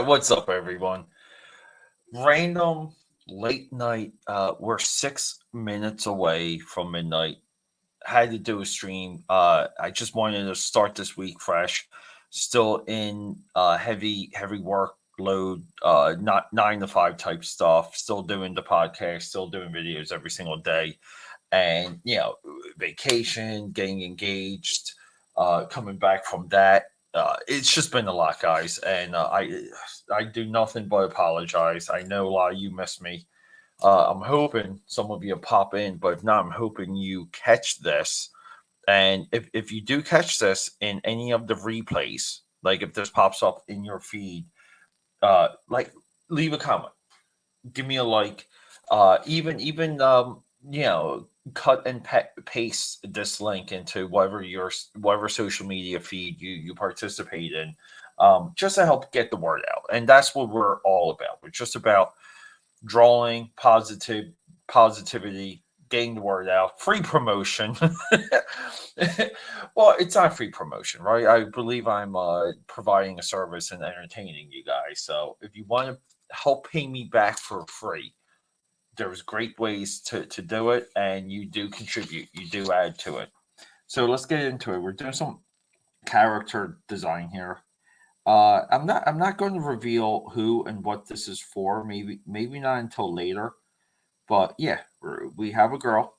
What's up, everyone? Random late night. We're 6 minutes away from midnight. Had to do a stream. I just wanted to start this week fresh. Still in heavy workload. Not 9 to 5 type stuff. Still doing the podcast. Still doing videos every single day. And vacation, getting engaged, coming back from that. It's just been a lot, guys, and I do nothing but apologize. I know a lot of you miss me. I'm hoping some of you pop in, but if not, I'm hoping you catch this. And if you do catch this in any of the replays, like if this pops up in your feed, like leave a comment, give me a like, even cut and paste this link into whatever social media feed you participate in, just to help get the word out. And that's what we're all about. We're just about drawing positivity, getting the word out, free promotion. Well, it's not free promotion, right? I believe I'm providing a service and entertaining you guys. So if you want to help pay me back for free, there's great ways to do it, and you do contribute, you do add to it. So let's get into it. We're doing some character design here. I'm not going to reveal who and what this is for. Maybe not until later. But yeah, we have a girl.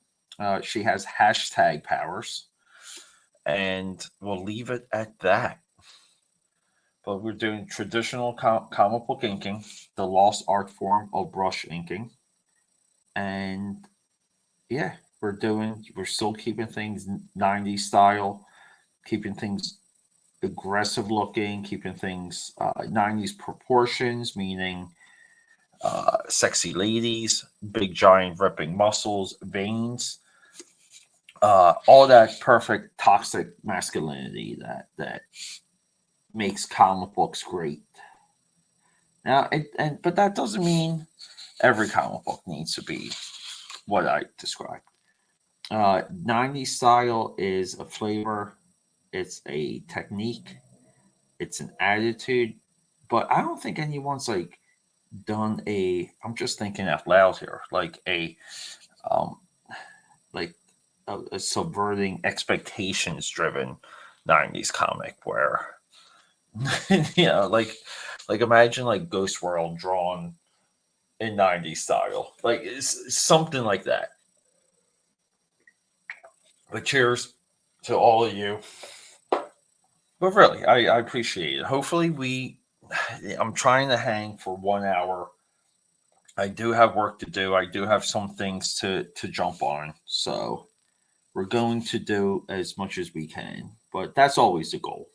She has hashtag powers, and we'll leave it at that. But we're doing traditional comic book inking, the lost art form of brush inking, and yeah, we're still keeping things 90s style, keeping things aggressive looking, keeping things 90s proportions, meaning sexy ladies, big giant ripping muscles, veins, all that perfect toxic masculinity that makes comic books great. Now, but that doesn't mean every comic book needs to be what I described. 90s style is a flavor, it's a technique, it's an attitude, but I don't think anyone's like done a. I'm just thinking out loud here, um, like a subverting expectations driven 90s comic where like imagine like Ghost World drawn in 90s style, like it's something like that. But cheers to all of you. But really, I appreciate it. Hopefully I'm trying to hang for 1 hour. I do have work to do. I do have some things to jump on. So we're going to do as much as we can. But that's always the goal.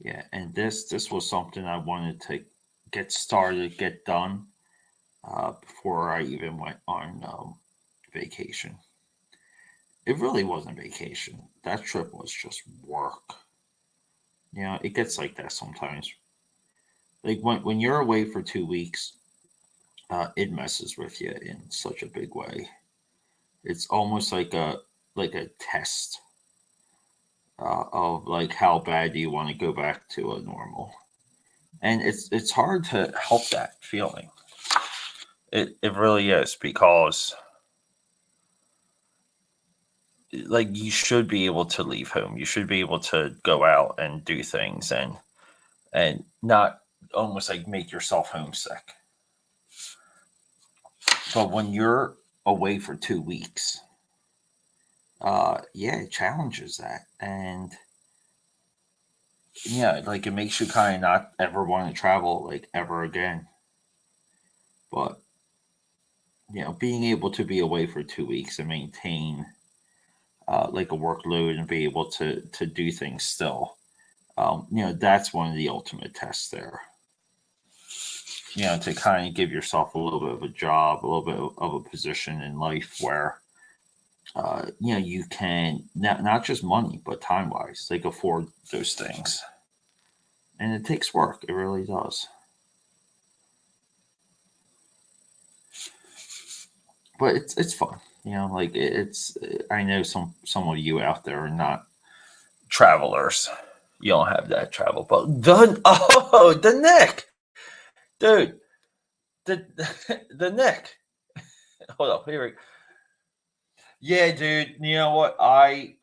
Yeah, and this was something I wanted to get started, get done before I even went on vacation. It really wasn't vacation. That trip was just work. It gets like that sometimes. Like when you're away for 2 weeks, it messes with you in such a big way. It's almost like a test of like how bad do you want to go back to a normal, and it's hard to help that feeling. It really is because like you should be able to leave home. You should be able to go out and do things and not almost like make yourself homesick. But when you're away for 2 weeks, yeah, it challenges that, and yeah, like it makes you kind of not ever want to travel like ever again. But being able to be away for 2 weeks and maintain like a workload and be able to do things still, that's one of the ultimate tests there. To kind of give yourself a little bit of a job, a little bit of a position in life where you can not just money but time wise like afford those things. and it takes work. It really does. But it's fun, you know. Like it's I know some of you out there are not travelers. You don't have that travel, but the neck, dude, the the neck. Hold up, here we. Yeah, dude. You know what? I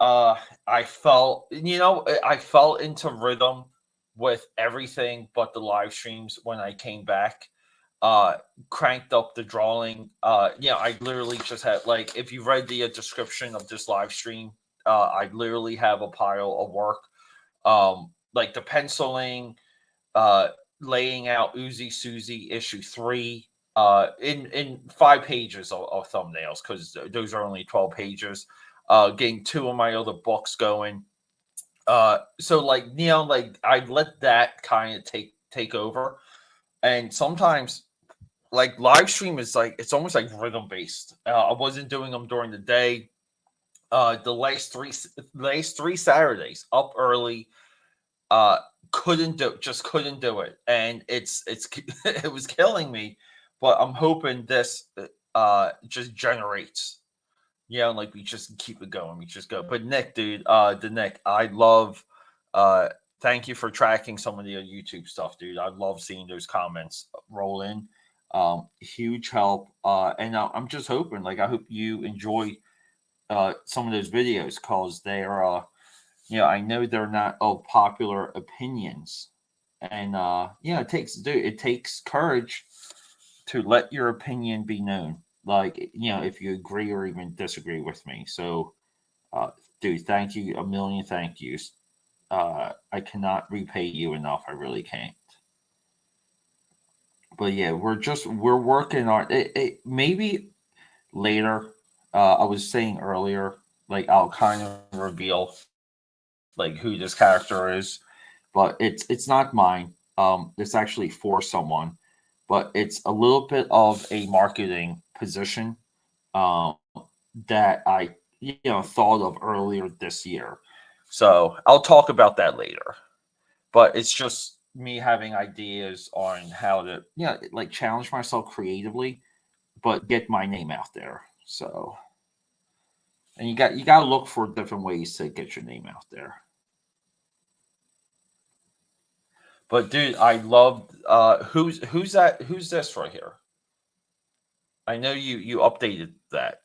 felt I fell into rhythm with everything but the live streams when I came back. Uh, Cranked up the drawing. I literally just had, like, if you read the description of this live stream, I literally have a pile of work. Like the penciling, uh, laying out Uzi Susie issue 3 in 5 pages of thumbnails, because those are only 12 pages. Getting 2 of my other books going. So, like, like, I let that kind of take over, and sometimes, like, live stream is like, it's almost like rhythm based. I wasn't doing them during the day. The last three Saturdays up early, uh couldn't do it, and it's it was killing me. But I'm hoping this just generates, like, we just keep it going, we just go. But Nick, dude, the Nick, I love, uh thank you for tracking some of the YouTube stuff, dude. I love seeing those comments roll in. Huge help. And I'm just hoping, like, I hope you enjoy some of those videos, because they're I know they're not of popular opinions. And it takes courage to let your opinion be known. Like, if you agree or even disagree with me. So, dude, thank you, a million thank yous. I cannot repay you enough. I really can't. But yeah, we're working on it. Maybe later. I was saying earlier, like, I'll kind of reveal, like, who this character is, but it's not mine. It's actually for someone, but it's a little bit of a marketing position, um, that I thought of earlier this year. So I'll talk about that later. But it's just me having ideas on how to, like, challenge myself creatively, but get my name out there. So, and you got to look for different ways to get your name out there. But dude, I love, who's that? Who's this right here? I know you updated that.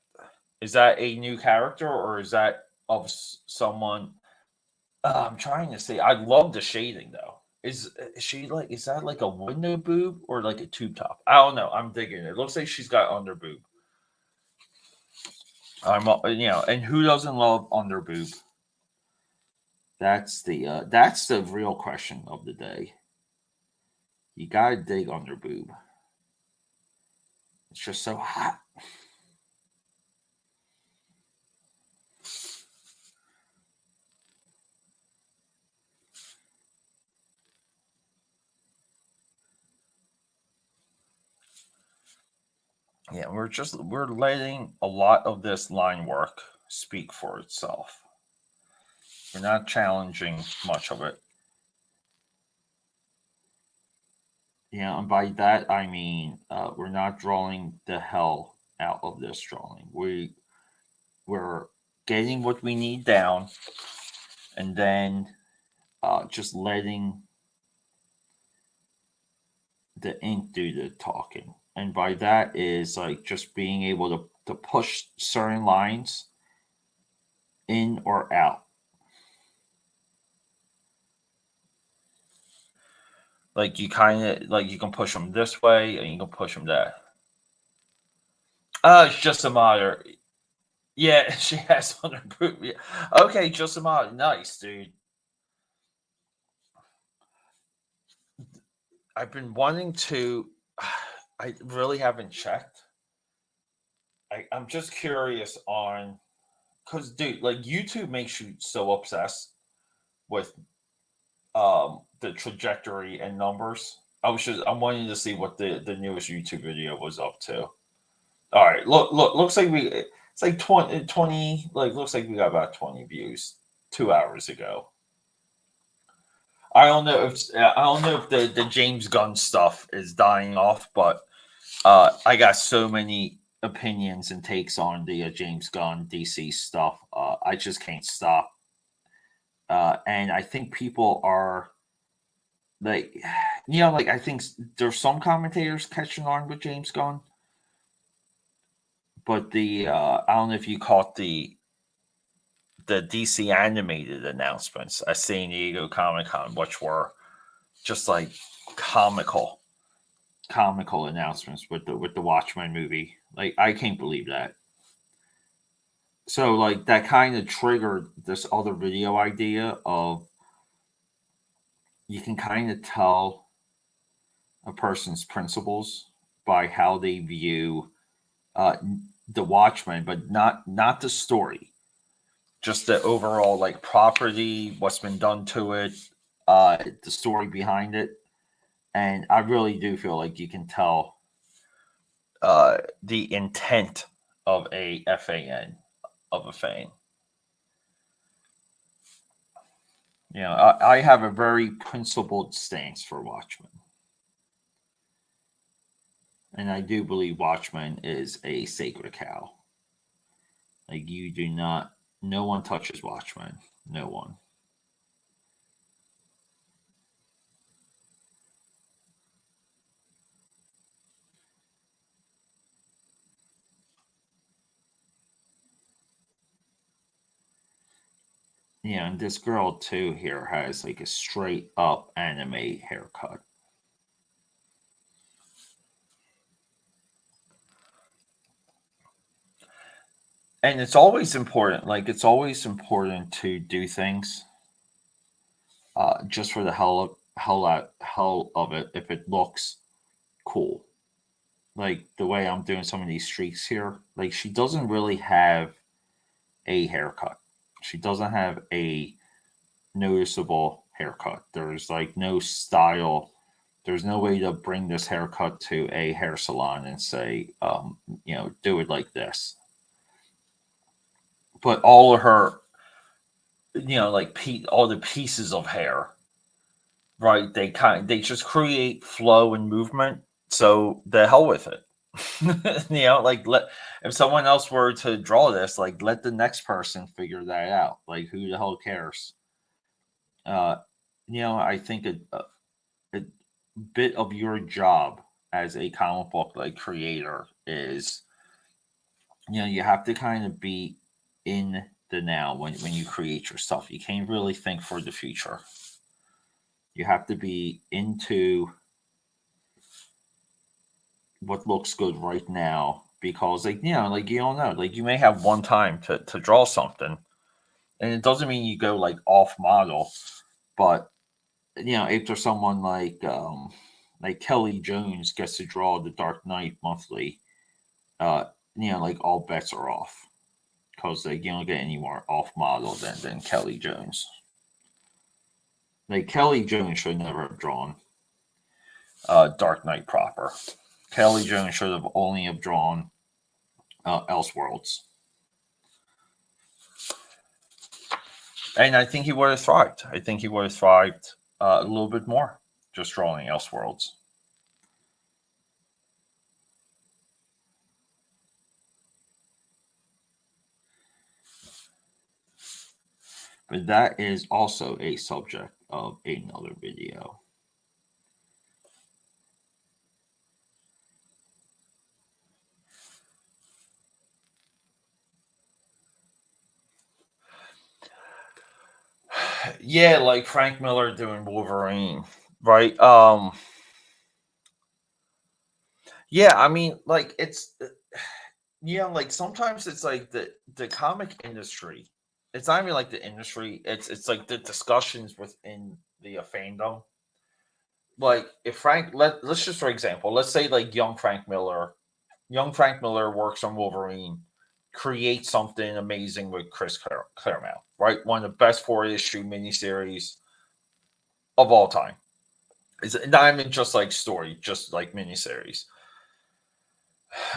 Is that a new character, or is that of someone? I'm trying to say. I love the shading though. Is she like? Is that like a window boob or like a tube top? I don't know. I'm digging it. It looks like she's got under boob. And who doesn't love under boob? That's the real question of the day. You gotta dig under boob. It's just so hot. Yeah, we're letting a lot of this line work speak for itself. We're not challenging much of it. Yeah, and by that I mean, we're not drawing the hell out of this drawing. We're getting what we need down, and then just letting the ink do the talking. And by that is, like, just being able to push certain lines in or out. Like, you kind of, like, you can push them this way and you can push them that. It's just a matter. Yeah, she has on her boot. Yeah. Okay, just a matter. Nice, dude. I've been wanting to. I really haven't checked. I'm just curious on, because, dude, like, YouTube makes you so obsessed with the trajectory and numbers. I'm wanting to see what the newest YouTube video was up to. All right, looks like it's like 20, like, looks like we got about 20 views 2 hours ago. I don't know if the James Gunn stuff is dying off, but I got so many opinions and takes on the James Gunn DC stuff. I just can't stop. And I think people are like, like I think there's some commentators catching on with James Gunn, but the I don't know if you caught the DC animated announcements at San Diego Comic Con, which were just like comical, comical announcements with the Watchmen movie. Like I can't believe that. So like that kind of triggered this other video idea of you can kind of tell a person's principles by how they view uh, the Watchmen, but not the story, just the overall like property, what's been done to it, the story behind it, and I really do feel like you can tell the intent of a FAN of a fan. I have a very principled stance for Watchmen, and I do believe Watchmen is a sacred cow. Like you do not, no one touches Watchmen, no one. And this girl too here has like a straight up anime haircut. And it's always important, like it's always important to do things just for the hell of it if it looks cool. Like the way I'm doing some of these streaks here, like she doesn't really have a haircut. She doesn't have a noticeable haircut. There's like no style. There's no way to bring this haircut to a hair salon and say, do it like this. But all of her, like all the pieces of hair, right? They just create flow and movement. So the hell with it. Like let if someone else were to draw this, like let the next person figure that out. Like who the hell cares? Uh, I think a bit of your job as a comic book like creator is, you have to kind of be in the now when you create your stuff. You can't really think for the future. You have to be into what looks good right now because like you don't know, like you may have one time to draw something, and it doesn't mean you go like off model, but if there's someone like Kelly Jones gets to draw the Dark Knight monthly, uh like all bets are off because like you don't get any more off model than Kelly Jones. Like Kelly Jones should never have drawn Dark Knight proper. Kelly Jones should have only have drawn Elseworlds. And I think he would have thrived. I think he would have thrived a little bit more just drawing Elseworlds. But that is also a subject of another video. Yeah, like Frank Miller doing Wolverine, right? Yeah, I mean, like it's like sometimes it's like the comic industry. It's not even like the industry. It's like the discussions within the fandom. Like if let's just for example, let's say like young Frank Miller works on Wolverine, creates something amazing with Chris Claremont, right? One of the best 4 issue miniseries of all time. It's not even just like story, just like miniseries.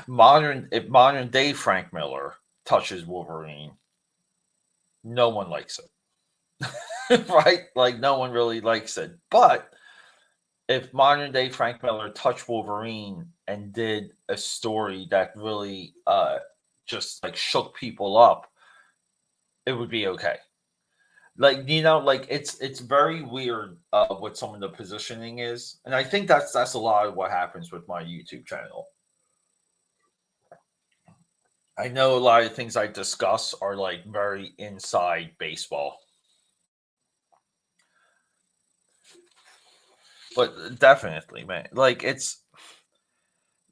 If modern day Frank Miller touches Wolverine, no one likes it. right? Like no one really likes it. But if modern day Frank Miller touched Wolverine and did a story that really just like shook people up, it would be okay. Like like it's very weird what some of the positioning is, and I think that's a lot of what happens with my YouTube channel. I know a lot of things I discuss are like very inside baseball, but definitely, man, like it's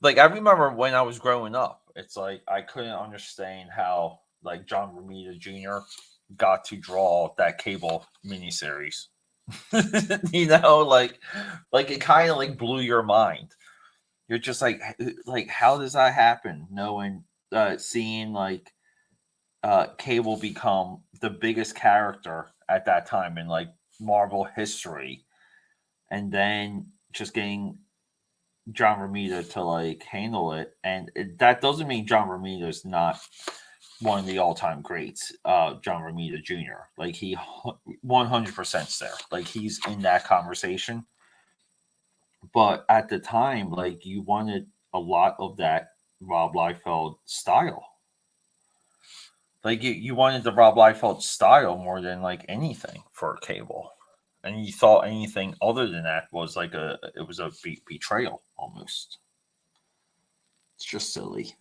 like I remember when I was growing up, it's like I couldn't understand how like John Romita Jr. got to draw that cable miniseries. Like it kind of like blew your mind. You're just like how does that happen? Knowing, seeing like Cable become the biggest character at that time in like Marvel history, and then just getting John Romita to like handle it, and that doesn't mean John Romita is not one of the all-time greats. John Romita Jr. Like he 100% there. Like he's in that conversation. But at the time, like you wanted a lot of that Rob Liefeld style. Like you wanted the Rob Liefeld style more than like anything for Cable, and you thought anything other than that was like it was a betrayal almost. It's just silly.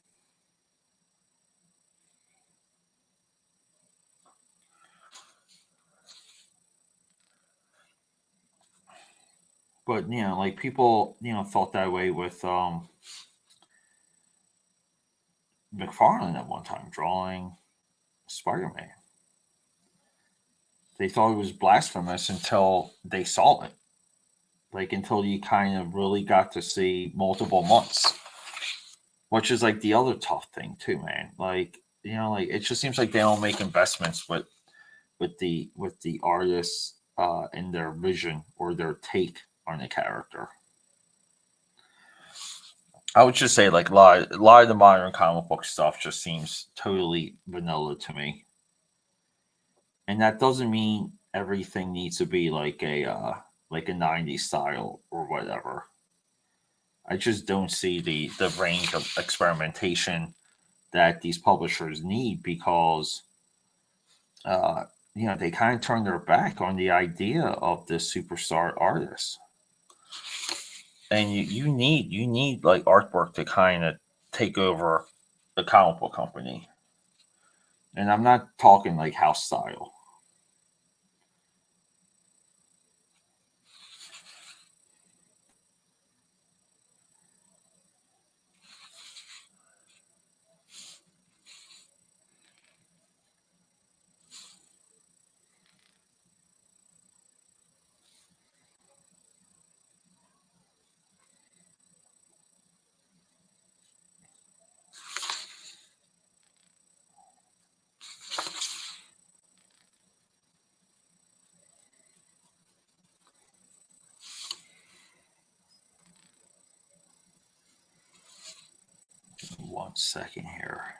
But like people, felt that way with McFarlane at one time drawing Spider Man. They thought it was blasphemous until they saw it. Like until you kind of really got to see multiple months, which is like the other tough thing too, man. Like like it just seems like they don't make investments with the artists and their vision or their take on the character. I would just say like a lot of the modern comic book stuff just seems totally vanilla to me, and that doesn't mean everything needs to be like a '90s style or whatever. I just don't see the range of experimentation that these publishers need because uh, they kind of turn their back on the idea of this superstar artist, and you need like artwork to kind of take over the comic book company, and I'm not talking like house style. 1 second here.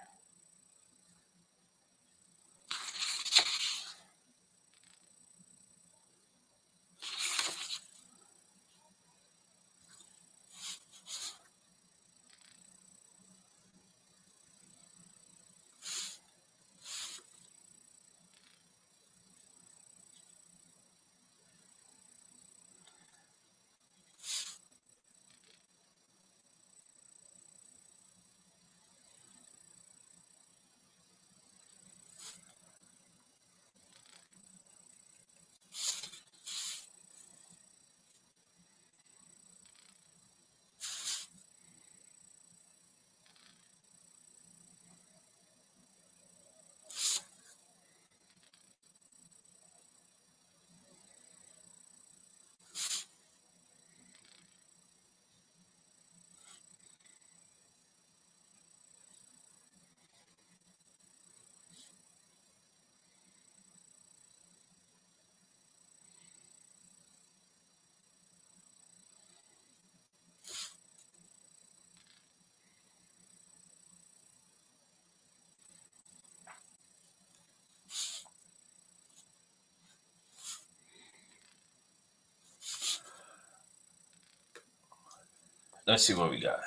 Let's see what we got.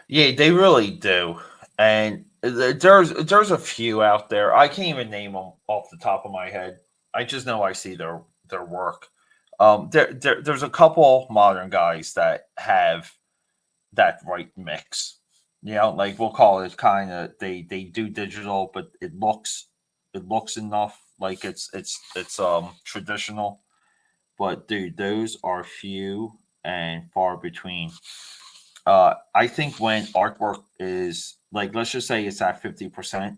Yeah, they really do, and there's a few out there. I can't even name them off the top of my head. I just know I see their work. There's a couple modern guys that have that right mix. You know, like we'll call it kind of they do digital, but it looks enough like it's traditional. But dude, those are few and far between. I think when artwork is like, let's just say it's at 50%,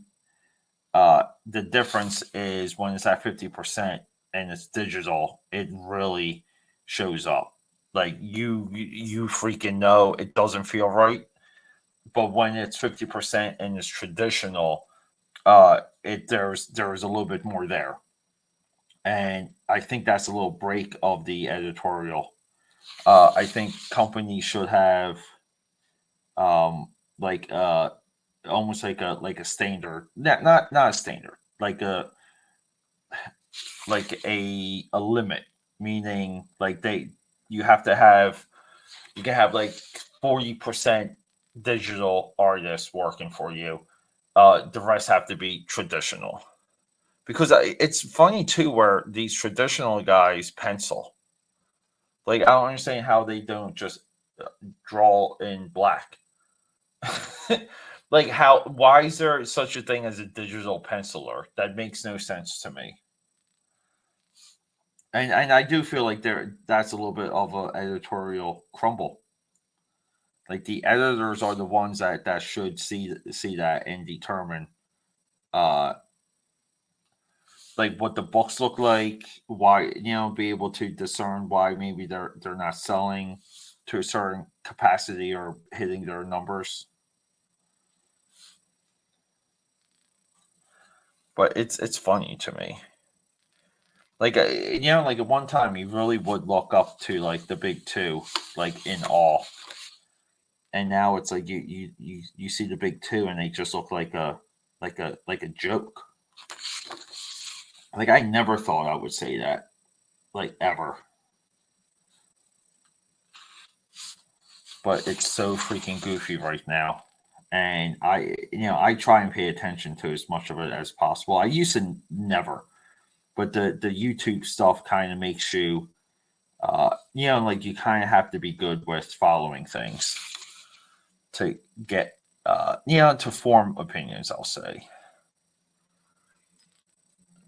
the difference is when it's at 50% and it's digital, it really shows up. Like you freaking know it doesn't feel right. But when it's 50% and it's traditional, it there's a little bit more there. And I think that's a little break of the editorial. I think companies should have um like almost like a standard, not a standard, like a limit, meaning like they you have to have you can have like 40% digital artists working for you. The rest have to be traditional, because it's funny too where these traditional guys pencil. Like I don't understand how they don't just draw in black. Like how why is there such a thing as a digital penciler? That makes no sense to me. And I do feel like that's a little bit of a editorial crumble. Like the editors are the ones that should see that and determine uh like what the books look like, why, be able to discern why maybe they're not selling to a certain capacity or hitting their numbers. But it's funny to me. Like like at one time you really would look up to like the big two, like in awe, and now it's like you see the big two and they just look like a joke. Like I never thought I would say that, like ever. But it's so freaking goofy right now. And I try and pay attention to as much of it as possible. I used to never, but the YouTube stuff kind of makes you, like you kind of have to be good with following things to get, to form opinions, I'll say.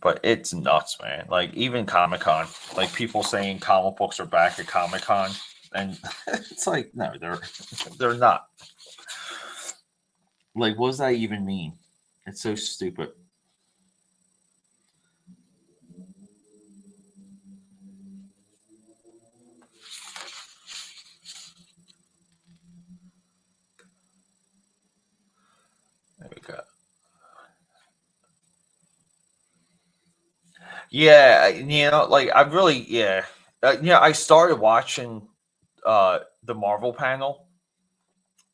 But it's nuts, man. Like even Comic Con, like people saying comic books are back at Comic Con, and it's like no, they're not. Like, what does that even mean? It's so stupid. There we go. Yeah, like I really, yeah, I started watching the Marvel panel,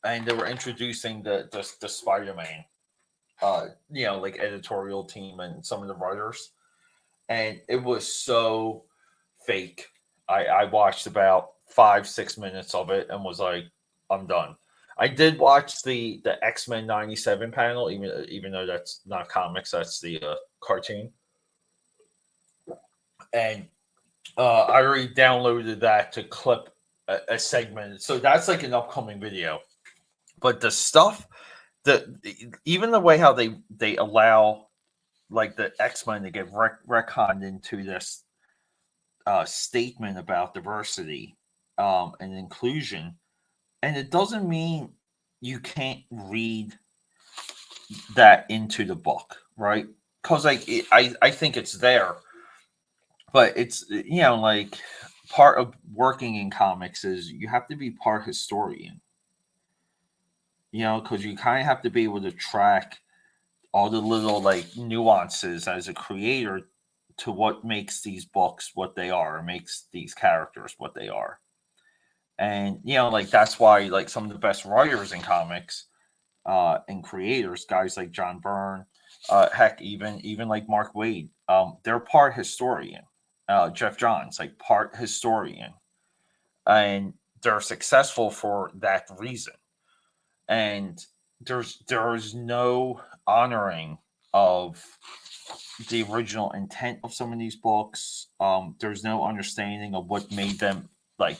and they were introducing the Spider Man, like editorial team and some of the writers, and it was so fake. I watched about 5 6 minutes of it and was like, I'm done. I did watch the X-Men 97 panel, even though that's not comics, that's the cartoon, and I already downloaded that to clip a segment, so that's like an upcoming video. But the stuff, even the way how they allow like the X-Men to get retconned into this statement about diversity and inclusion, and it doesn't mean you can't read that into the book, right? Because I think it's there, but it's like part of working in comics is you have to be part historian, because you kind of have to be able to track all the little like nuances as a creator to what makes these books what they are, or makes these characters what they are. And like that's why like some of the best writers in comics and creators, guys like John Byrne, heck, even like Mark Wade, they're part historian. Jeff Johns, like part historian. and they're successful for that reason. And there's no honoring of the original intent of some of these books. There's no understanding of what made them like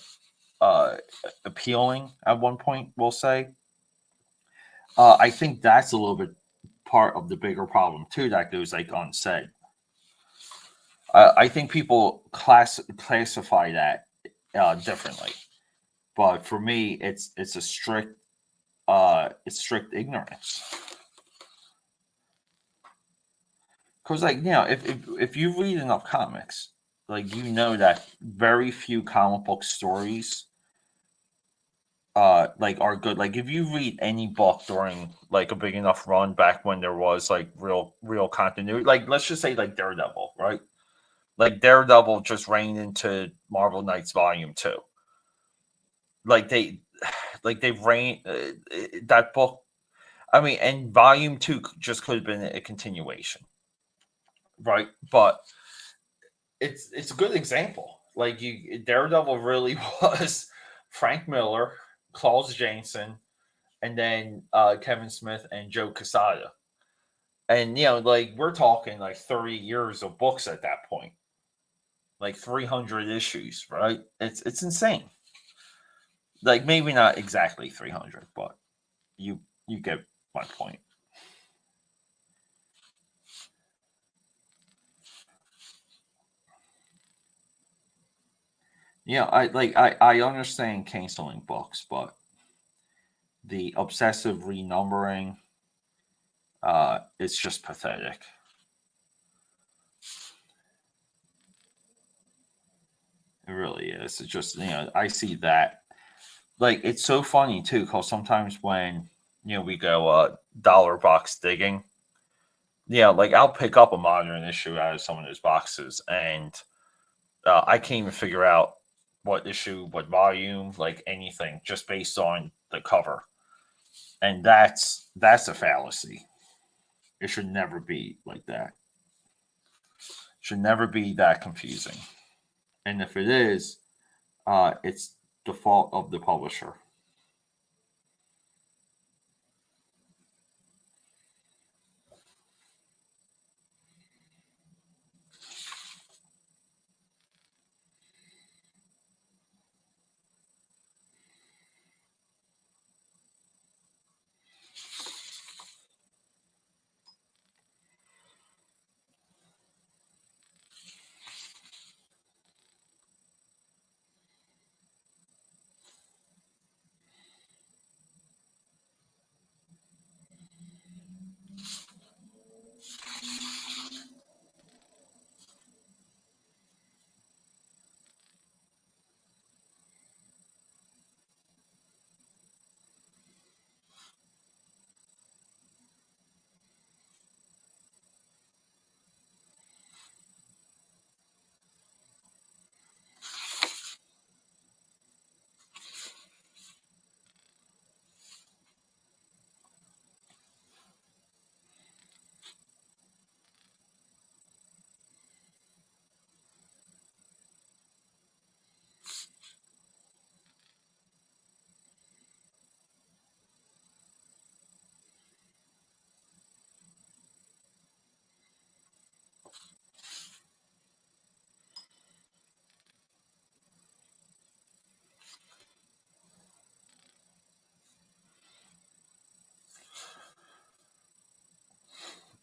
uh, appealing at one point. We'll say. I think that's a little bit part of the bigger problem too that goes like unsaid. I think people classify that differently, but for me, it's a it's strict ignorance. Because if you read enough comics, like you know that very few comic book stories like are good. Like if you read any book during like a big enough run back when there was like real continuity, like let's just say like Daredevil, right? Like Daredevil just ran into Marvel Knights Volume 2. Like they ran that book. I mean, and Volume 2 just could have been a continuation, right? But it's a good example. Like you Daredevil really was Frank Miller, Klaus Janson, and then Kevin Smith and Joe Quesada. And like we're talking like 30 years of books at that point. Like 300 issues, right? It's insane. Like maybe not exactly 300, but you get my point. I understand canceling books, but the obsessive renumbering it's just pathetic. It really is. It's just I see that. Like it's so funny too, because sometimes when we go dollar box digging, like I'll pick up a modern issue out of some of those boxes, and I can't even figure out what issue, what volume, like anything, just based on the cover, and that's a fallacy. It should never be like that. Should never be that confusing. And if it is, it's the fault of the publisher.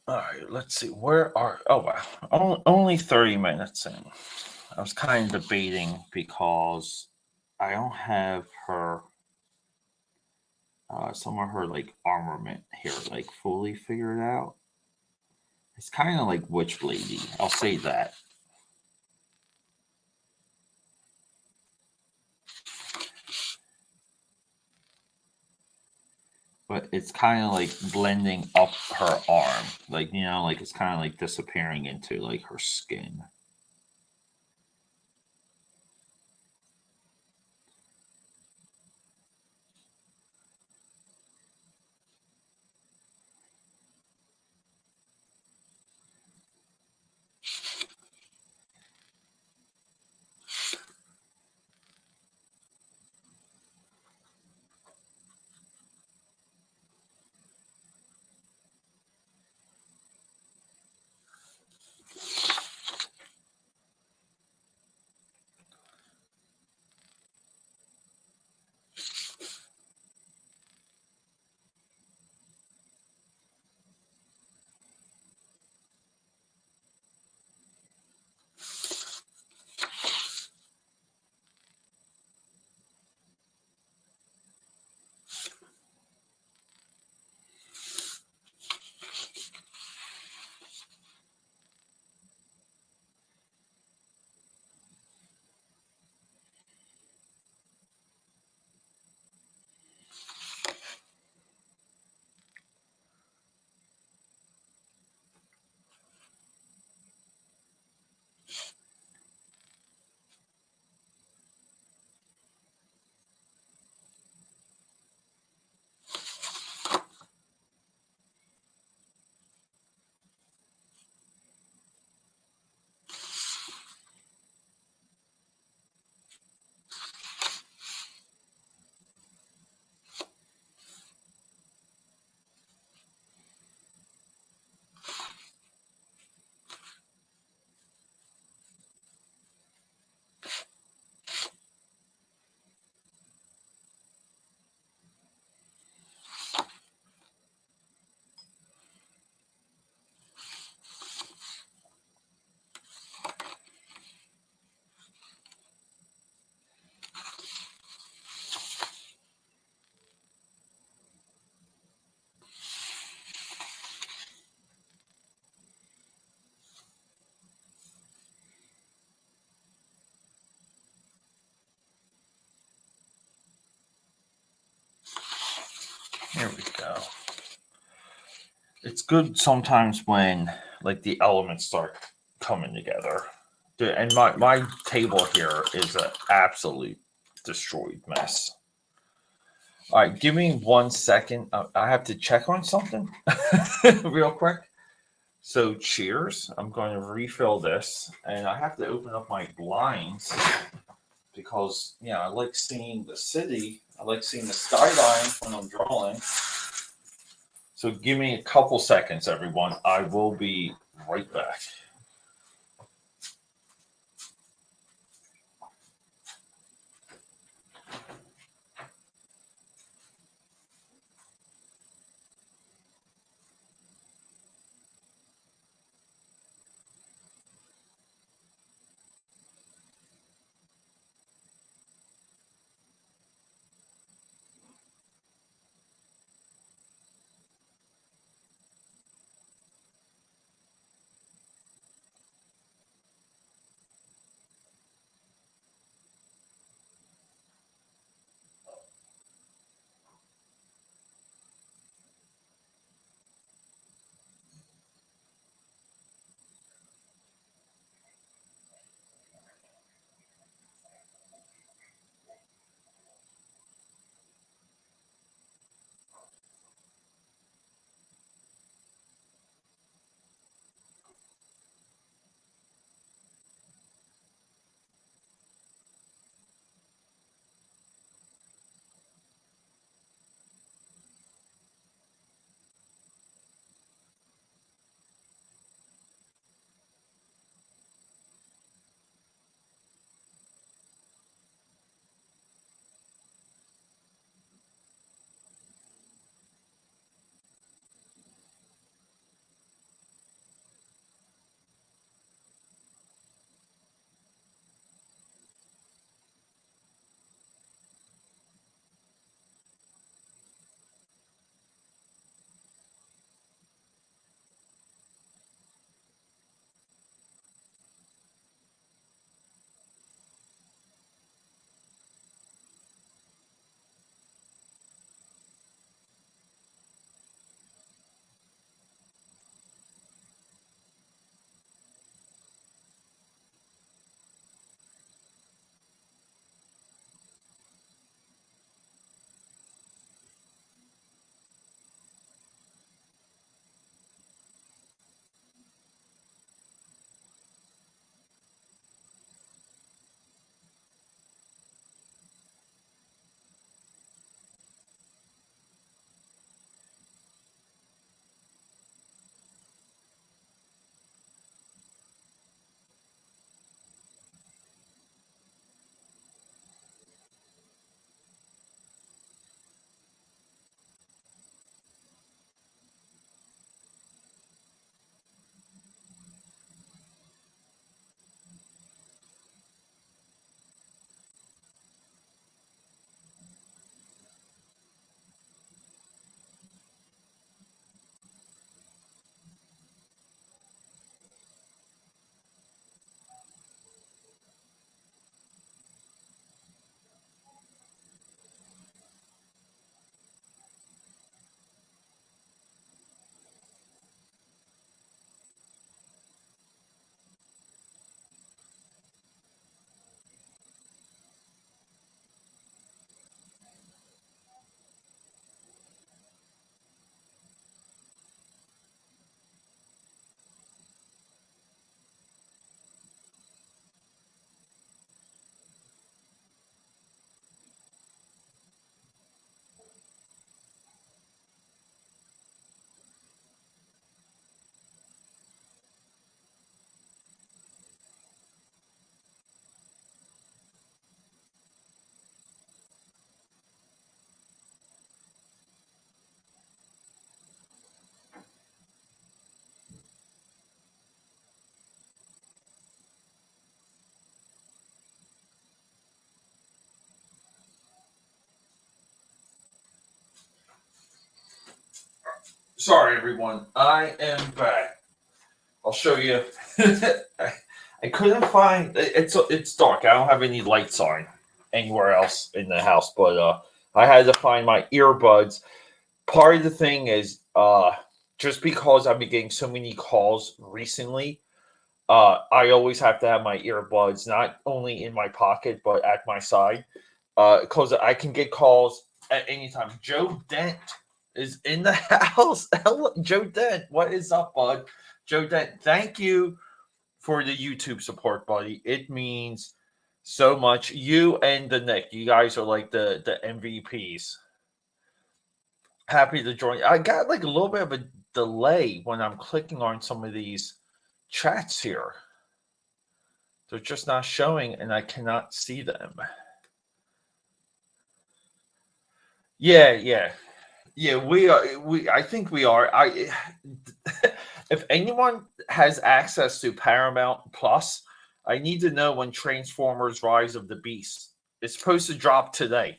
All right, let's see. Where are? Oh wow, only 30 minutes in. I was kind of debating because I don't have her some of her like armament here like fully figured out. It's kind of like Witchblade. I'll say that. But it's kind of like blending up her arm, like like it's kind of like disappearing into like her skin. know, it's good sometimes when like the elements start coming together. And my table here is an absolute destroyed mess. All right, give me 1 second. I have to check on something real quick. So, cheers. I'm going to refill this, and I have to open up my blinds because, I like seeing the city. I like seeing the skyline when I'm drawing. So, give me a couple seconds, everyone. I will be right back. Sorry, everyone. I am back. I'll show you. I couldn't find. It's dark. I don't have any lights on anywhere else in the house, but I had to find my earbuds. part of the thing is just because I've been getting so many calls recently, I always have to have my earbuds not only in my pocket but at my side, because I can get calls at any time. Joe Dent is in the house. Hello, Joe Dent. What is up, bud? Joe Dent, thank you for the YouTube support, buddy. It means so much. You and the Nick, you guys are like the MVPs. Happy to join. I got like a little bit of a delay when I'm clicking on some of these chats here. They're just not showing, and I cannot see them. Yeah, yeah, yeah. We are. We. I think we are. I. If anyone has access to Paramount Plus, I need to know when Transformers: Rise of the Beast. It's supposed to drop today.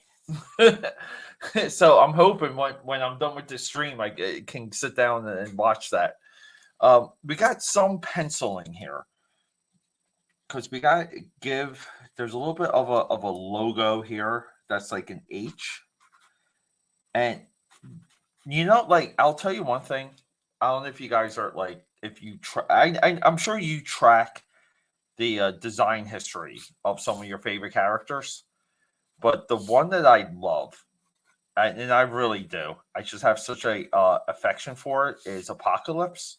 So I'm hoping when I'm done with this stream, can sit down and watch that. We got some penciling here because we got to give. There's a little bit of a logo here that's like an H, and like I'll tell you one thing. I don't know if you guys are like if you try. I'm sure you track the design history of some of your favorite characters, but the one that I love, and I really do, I just have such a affection for it, is Apocalypse,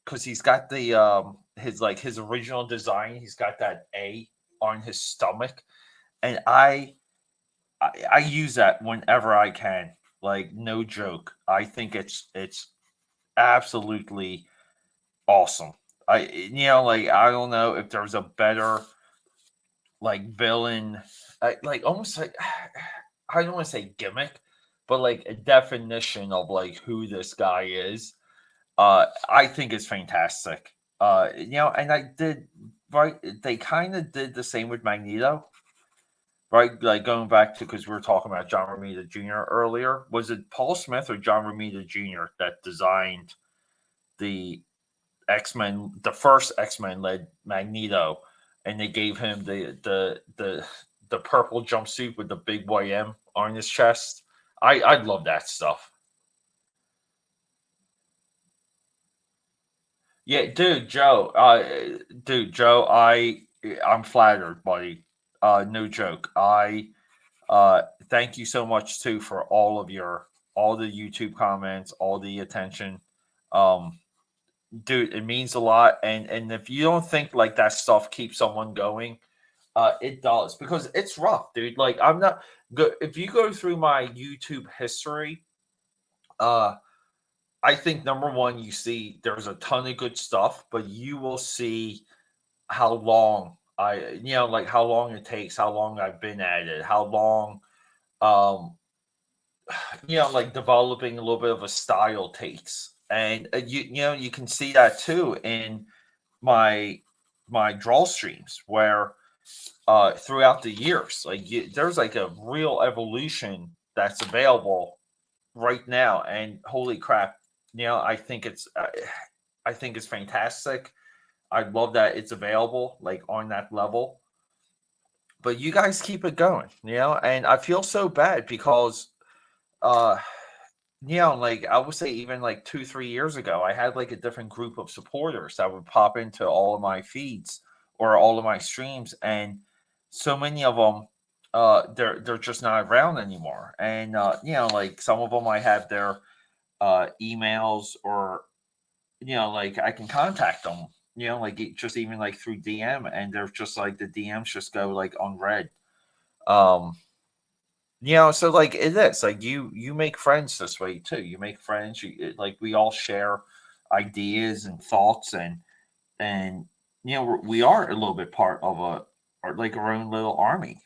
because he's got the his original design. He's got that A on his stomach, and I use that whenever I can. Like no joke. I think it's absolutely awesome. Like I don't know if there's a better like villain, like almost like I don't want to say gimmick, but like a definition of like who this guy is. I think it's fantastic. And I did right. They kind of did the same with Magneto, right? Like going back to because we were talking about John Romita Jr. earlier. Was it Paul Smith or John Romita Jr. that designed the X-Men, the first X-Men led Magneto, and they gave him the purple jumpsuit with the big YM on his chest? I love that stuff. Yeah, dude, Joe, I'm flattered, buddy. No joke. Thank you so much too for all the YouTube comments, all the attention. Um, dude, it means a lot. And if you don't think like that stuff keeps someone going, it does because it's rough, dude. Like I'm not good. If you go through my YouTube history, uh, I think number one, you see there's a ton of good stuff, but you will see how long like how long it takes, how long I've been at it, how long, um, like developing a little bit of a style takes, and you can see that too in my draw streams where throughout the years, like there's like a real evolution that's available right now, and holy crap, I think it's fantastic. I love that it's available like on that level. But you guys keep it going, and I feel so bad because uh like I would say even like 2 3 years ago, I had like a different group of supporters that would pop into all of my feeds or all of my streams, and so many of them they're just not around anymore. And like some of them I have their emails, or like I can contact them, like just even like through DM, and they're just like the DMs just go like unread. Um, so like it is like you make friends this way too. You make friends. Like we all share ideas and thoughts, and we are a little bit part of or like our own little army,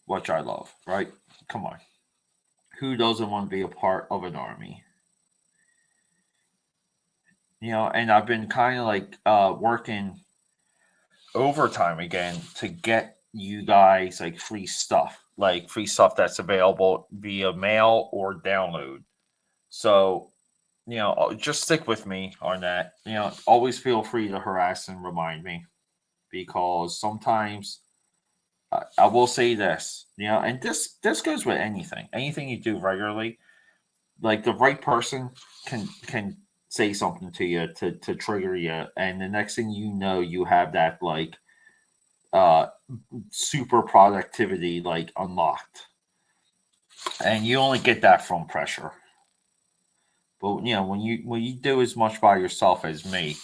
which I love. Right? Come on, who doesn't want to be a part of an army? And I've been kind of like working overtime again to get you guys like free stuff that's available via mail or download. So, just stick with me on that. Always feel free to harass and remind me because sometimes I will say this, and this goes with anything you do regularly. Like the right person can say something to you to trigger you, and the next thing you know, you have that like uh super productivity like unlocked, and you only get that from pressure. But when you do as much by yourself as me,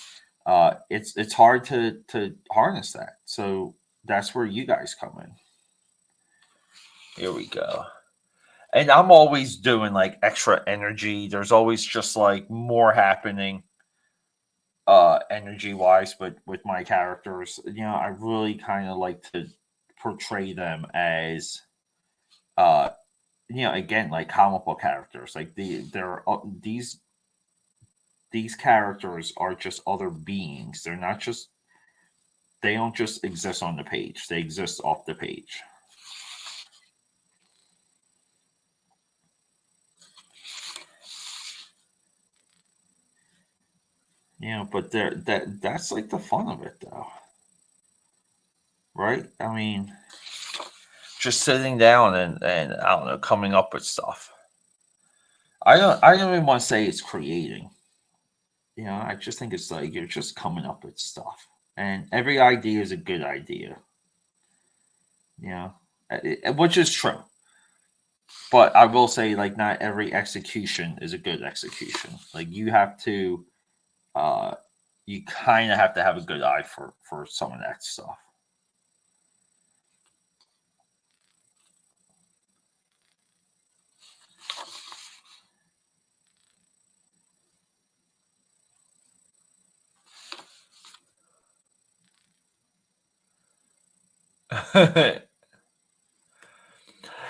it's hard to harness that. So that's where you guys come in. Here we go. And I'm always doing like extra energy. There's always just like more happening energy wise with my characters. I really kind of like to portray them as uh again like comic book characters. Like these characters are just other beings. They don't just exist on the page. They exist off the page. But that's like the fun of it though. Right? I mean, just sitting down and I don't know, coming up with stuff. I don't even want to say it's creating. I just think it's like you're just coming up with stuff. And every idea is a good idea. Which is true. But I will say like not every execution is a good execution. Like uh you kind of have to have a good eye for some of that stuff.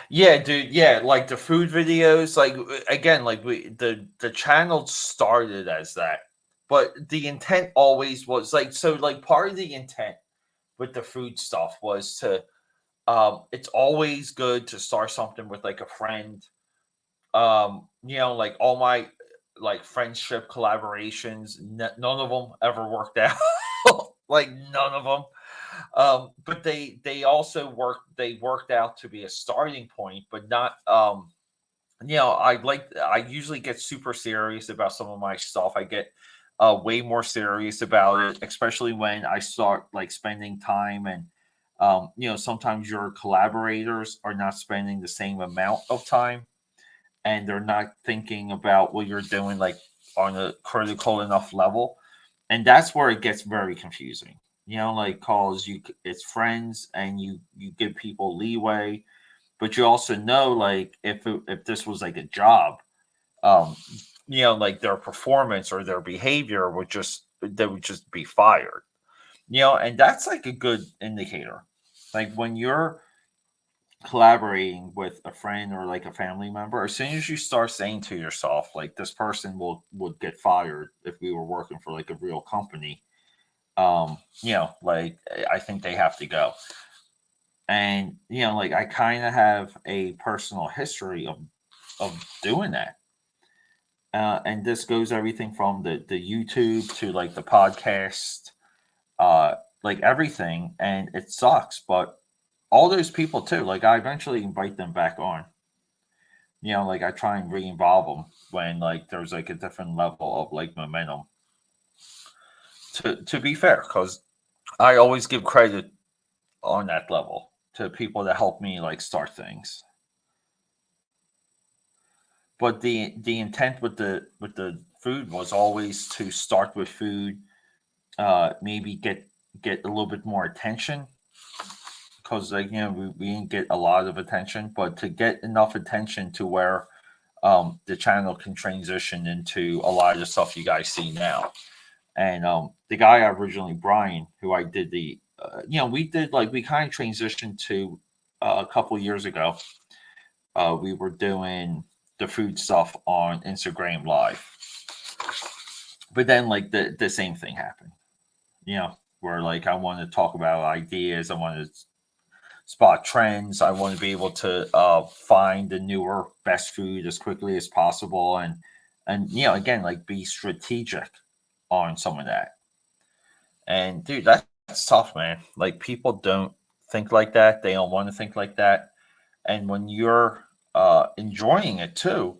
Yeah, dude. Yeah, like the food videos. Like again, like the channel started as that, but the intent always was like so. Like part of the intent with the food stuff was to. It's always good to start something with like a friend. Like all my like friendship collaborations, none of them ever worked out. Like none of them. But they also worked out to be a starting point, but not I usually get super serious about some of my stuff. I get way more serious about it, especially when I start like spending time and sometimes your collaborators are not spending the same amount of time and they're not thinking about what you're doing like on a critical enough level, and that's where it gets very confusing. Like calls you, it's friends, and you give people leeway, but you also know like if this was like a job, um, like their performance or their behavior would just they would just be fired. And that's like a good indicator. Like when you're collaborating with a friend or like a family member, as soon as you start saying to yourself like this person would get fired if we were working for like a real company, like I think they have to go. And like I kind of have a personal history of doing that. And this goes everything from the YouTube to like the podcast, uh, like everything, and it sucks. But all those people too, like I eventually invite them back on. Like I try and re-involve them when like there's like a different level of like momentum. To be fair, because I always give credit on that level to people that help me like start things. But the intent with the food was always to start with food, maybe get a little bit more attention because like we didn't get a lot of attention, but to get enough attention to where the channel can transition into a lot of the stuff you guys see now. And the guy originally, Brian, who I did we did like we kind of transitioned to a couple years ago. We were doing the food stuff on Instagram Live, but then like the same thing happened. Where like I want to talk about ideas, I want to spot trends, I want to be able to find the newer best food as quickly as possible, and again like be strategic on some of that. And dude, that's tough, man. Like people don't think like that. They don't want to think like that. And when you're enjoying it too,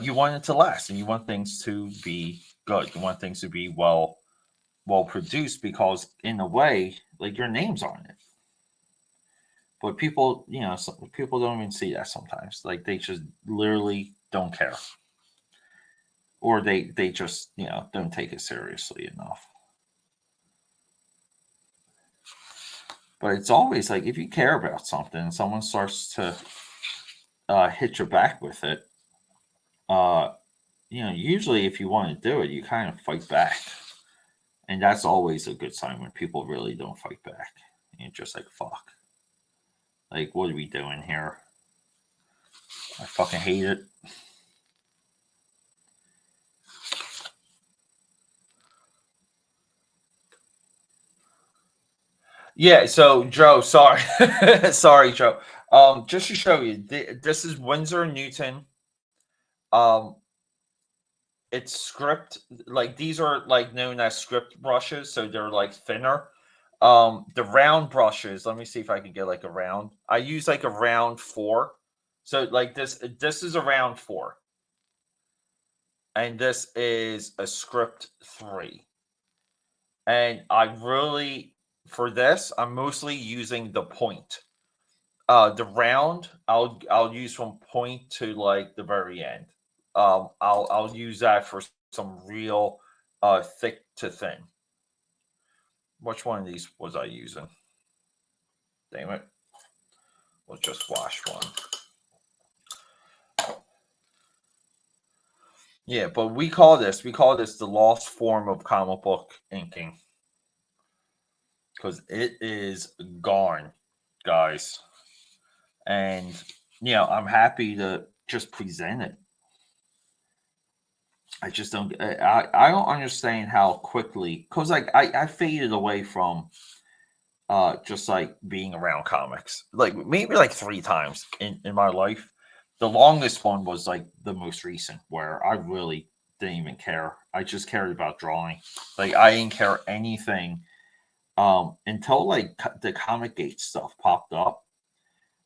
you want it to last, and you want things to be good. You want things to be well produced because, in a way, like your name's on it. But people, people don't even see that sometimes. Like they just literally don't care, or they just don't take it seriously enough. But it's always like if you care about something, and someone starts to hit your back with it. Uh, usually if you want to do it, you kind of fight back, and that's always a good sign when people really don't fight back. And you're just like, fuck, like what are we doing here? I fucking hate it. Yeah, so Joe, sorry, sorry, Joe. Just to show you, this is Winsor & Newton. Um, it's script, like these are like known as script brushes, so they're like thinner. The round brushes, let me see if I can get like a round. I use like a round 4. So like this is a round 4. And this is a script 3. And I really, for this, I'm mostly using the point. The round I'll use from point to like the very end. I'll use that for some real thick to thin. Which one of these was I using? Damn it. We'll just wash one. Yeah, but we call this the lost form of comic book inking. Because it is gone, guys. And I'm happy to just present it. I just don't. I don't understand how quickly, because like I faded away from just like being around comics, like maybe like 3 times in my life. The longest one was like the most recent, where I really didn't even care. I just cared about drawing. Like I didn't care anything until like the Comic Gate stuff popped up,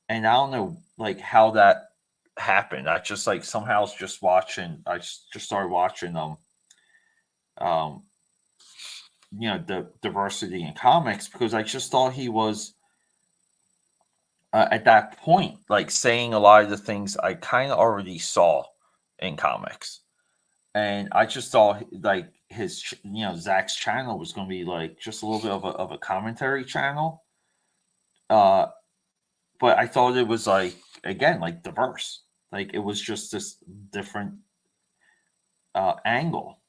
and I don't know like how that happened. I just like somehow was just watching. I just started watching um, the diversity in comics, because I just thought he was at that point like saying a lot of the things I kind of already saw in comics, and I just thought like his Zach's channel was going to be like just a little bit of a commentary channel. Uh, but I thought it was like again like diverse. Like it was just this different angle,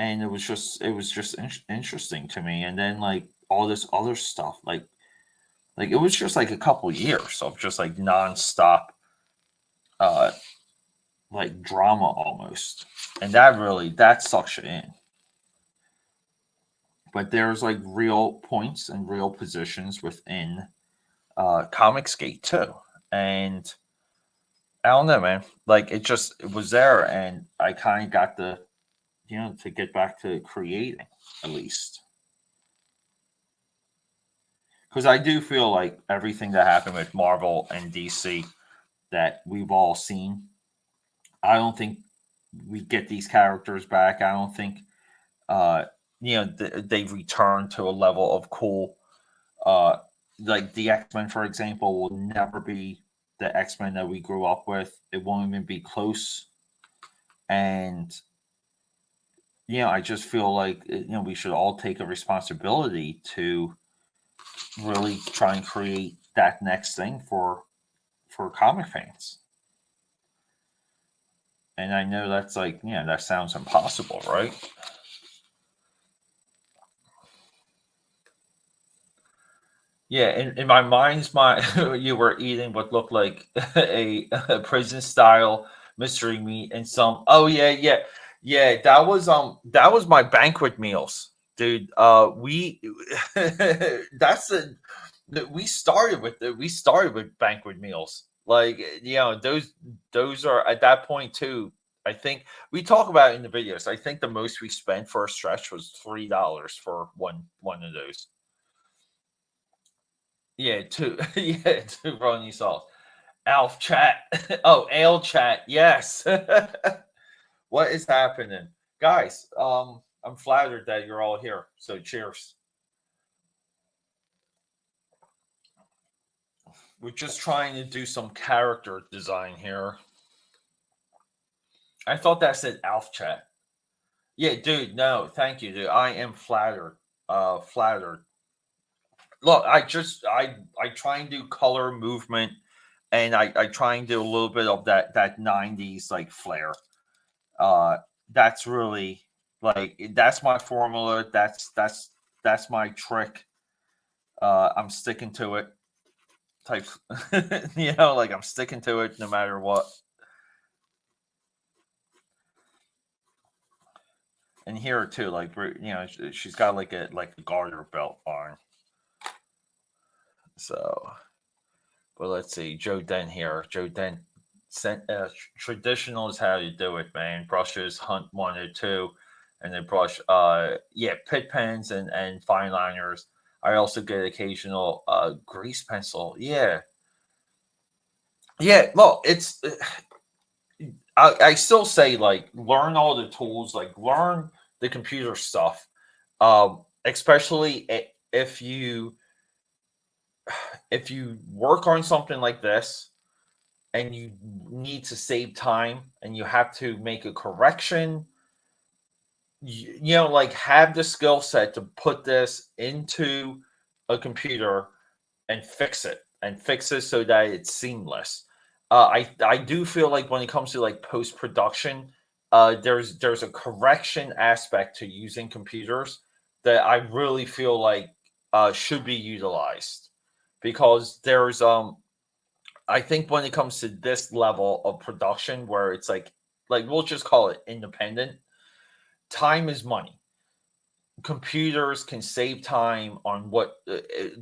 and it was just interesting to me. And then like all this other stuff, like it was just like a couple years of just like nonstop, uh, like drama almost, and that sucks you in. But there's like real points and real positions within Comicsgate too, and I don't know, man. Like it was there, and I kind of got to get back to creating at least, because I do feel like everything that happened with Marvel and DC that we've all seen, I don't think we get these characters back. I don't think uh they return to a level of cool. Uh, like the X-Men, for example, will never be the X-Men that we grew up with. It won't even be close. And I just feel like we should all take a responsibility to really try and create that next thing for comic fans. And I know that's like, that sounds impossible, right? Yeah, in my mind's mind, you were eating what looked like a prison style mystery meat and some. Oh yeah, yeah, yeah. That was my banquet meals, dude. That's the we started with banquet meals. Like those are at that point too. I think we talk about it in the videos. I think the most we spent for a stretch was $3 for one of those. Yeah, two yeah, two runny sauce. Alf chat. Oh, ale chat. Yes. What is happening? Guys, I'm flattered that you're all here. So cheers. We're just trying to do some character design here. I thought that said Alf chat. Yeah, dude, no, thank you, dude. I am flattered. Flattered. Look, I try and do color movement, and I try and do a little bit of that 90s like flair. Uh that's really like that's my formula. That's my trick. I'm sticking to it. Type like I'm sticking to it no matter what. And here too, like she's got like a garter belt on. So, but let's see, Joe Dent here. Joe Dent sent traditional is how you do it, man. Brushes, hunt one or two, and then brush. Yeah, pit pens and fine liners. I also get occasional grease pencil. Yeah, yeah. Look, it's. I still say like learn all the tools, like learn the computer stuff. Especially if you work on something like this and you need to save time and you have to make a correction, like have the skill set to put this into a computer and fix it so that it's seamless. I do feel like when it comes to like post production, there's a correction aspect to using computers that I really feel like should be utilized because there's I think when it comes to this level of production where it's like we'll just call it independent, time is money. Computers can save time on what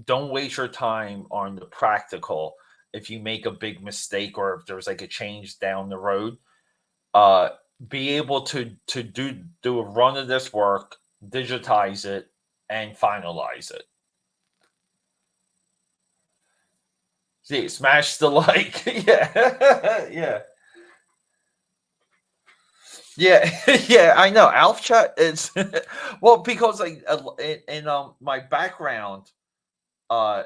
don't waste your time on the practical if you make a big mistake or if there's like a change down the road. uh be able to do a run of this work, digitize it, and finalize it. See, smash the like. Yeah. Yeah. Yeah, yeah, I know. Alf chat is well because like in my background, I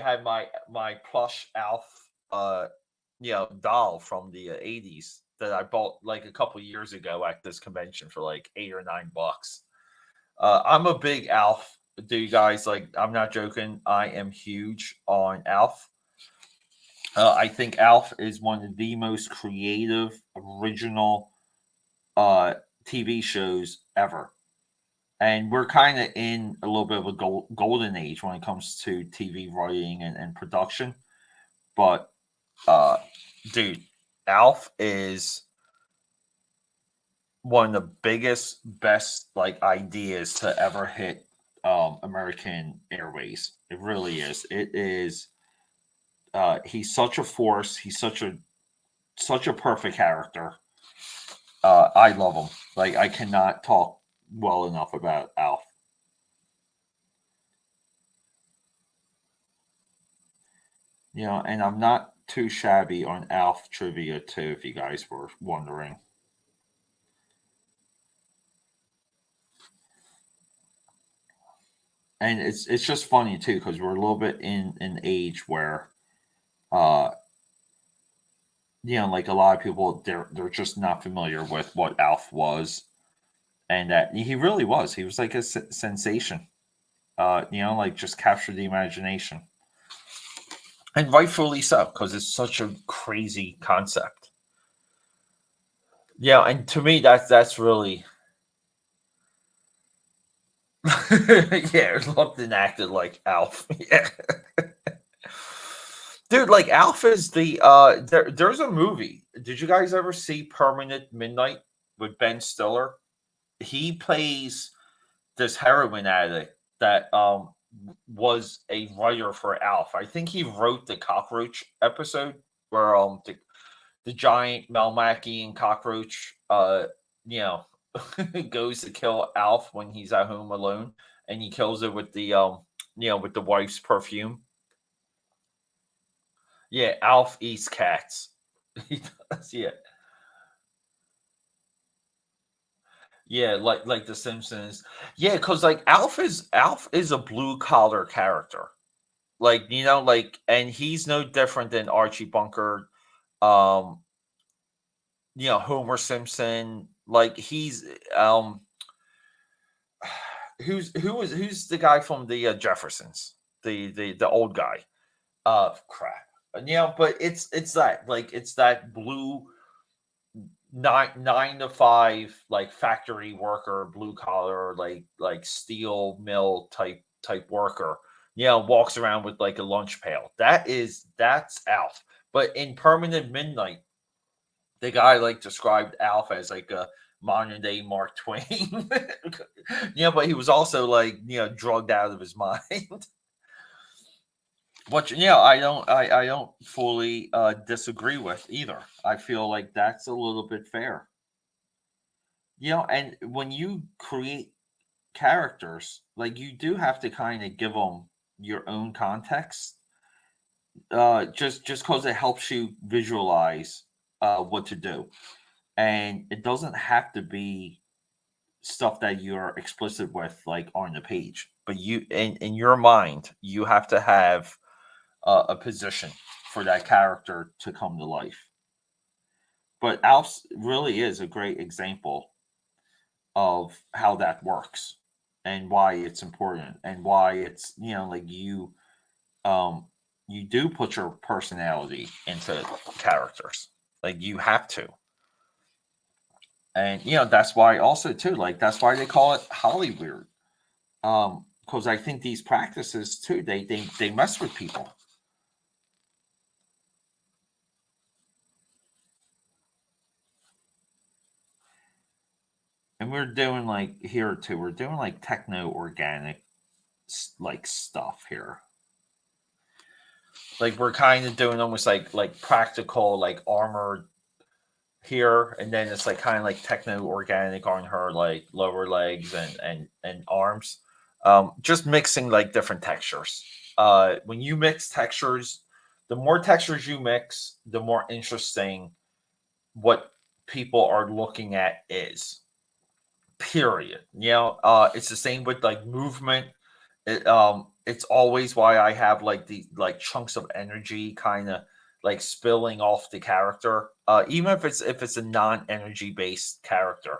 had my plush Alf, doll from the 80s that I bought like a couple years ago at this convention for like $8 or $9. I'm a big Alf dude, guys. Like, I'm not joking. I am huge on Alf. I think Alf is one of the most creative, original uh, TV shows ever. And we're kind of in a little bit of a golden age when it comes to TV writing and production. But, uh, dude, Alf is one of the biggest, best like ideas to ever hit American Airways. It really is. It is. He's such a force. He's such a perfect character. I love him. Like I cannot talk well enough about Alf. And I'm not too shabby on Alf trivia too, if you guys were wondering. And it's just funny too because we're a little bit in an age where, uh, like a lot of people they're just not familiar with what Alf was, and that he really was. He was like a sensation. Like just captured the imagination, and rightfully so because it's such a crazy concept. Yeah, and to me that's really yeah, looked and acted like Alf. Yeah. Dude, like Alf is there's a movie. Did you guys ever see Permanent Midnight with Ben Stiller? He plays this heroin addict that was a writer for Alf. I think he wrote the cockroach episode where the giant Melmacian cockroach you know goes to kill Alf when he's at home alone, and he kills it with the with the wife's perfume. Yeah, Alf eats cats. He does, yeah. Yeah, like The Simpsons. Yeah, because like Alf is a blue collar character. Like, like, and he's no different than Archie Bunker, um, Homer Simpson. Like he's who's the guy from the Jeffersons, the old guy. Crap. But it's that, like, it's that blue nine to five, like, factory worker, blue collar, like steel mill type worker. Walks around with like a lunch pail. That's Alf. But in Permanent Midnight, the guy like described Alf as like a modern day Mark Twain. But he was also like drugged out of his mind. Which I don't fully disagree with either. I feel like that's a little bit fair. And when you create characters, like, you do have to kind of give them your own context, just because it helps you visualize what to do, and it doesn't have to be stuff that you're explicit with, like, on the page, but you in your mind you have to have a position for that character to come to life. But Alf really is a great example of how that works, and why it's important, and why it's like, um you do put your personality into characters, like, you have to. And that's why also too, like, that's why they call it Hollywood, because I think these practices too, they mess with people. And we're doing, like, here too, we're doing like techno organic, like, stuff here. Like, we're kind of doing almost like practical, like, armor here, and then it's like kind of like techno organic on her, like, lower legs and arms. Just mixing like different textures. When you mix textures, the more textures you mix, the more interesting what people are looking at is. Period. It's the same with like movement. It's always why I have like the like chunks of energy kind of like spilling off the character. Even if it's a non-energy based character,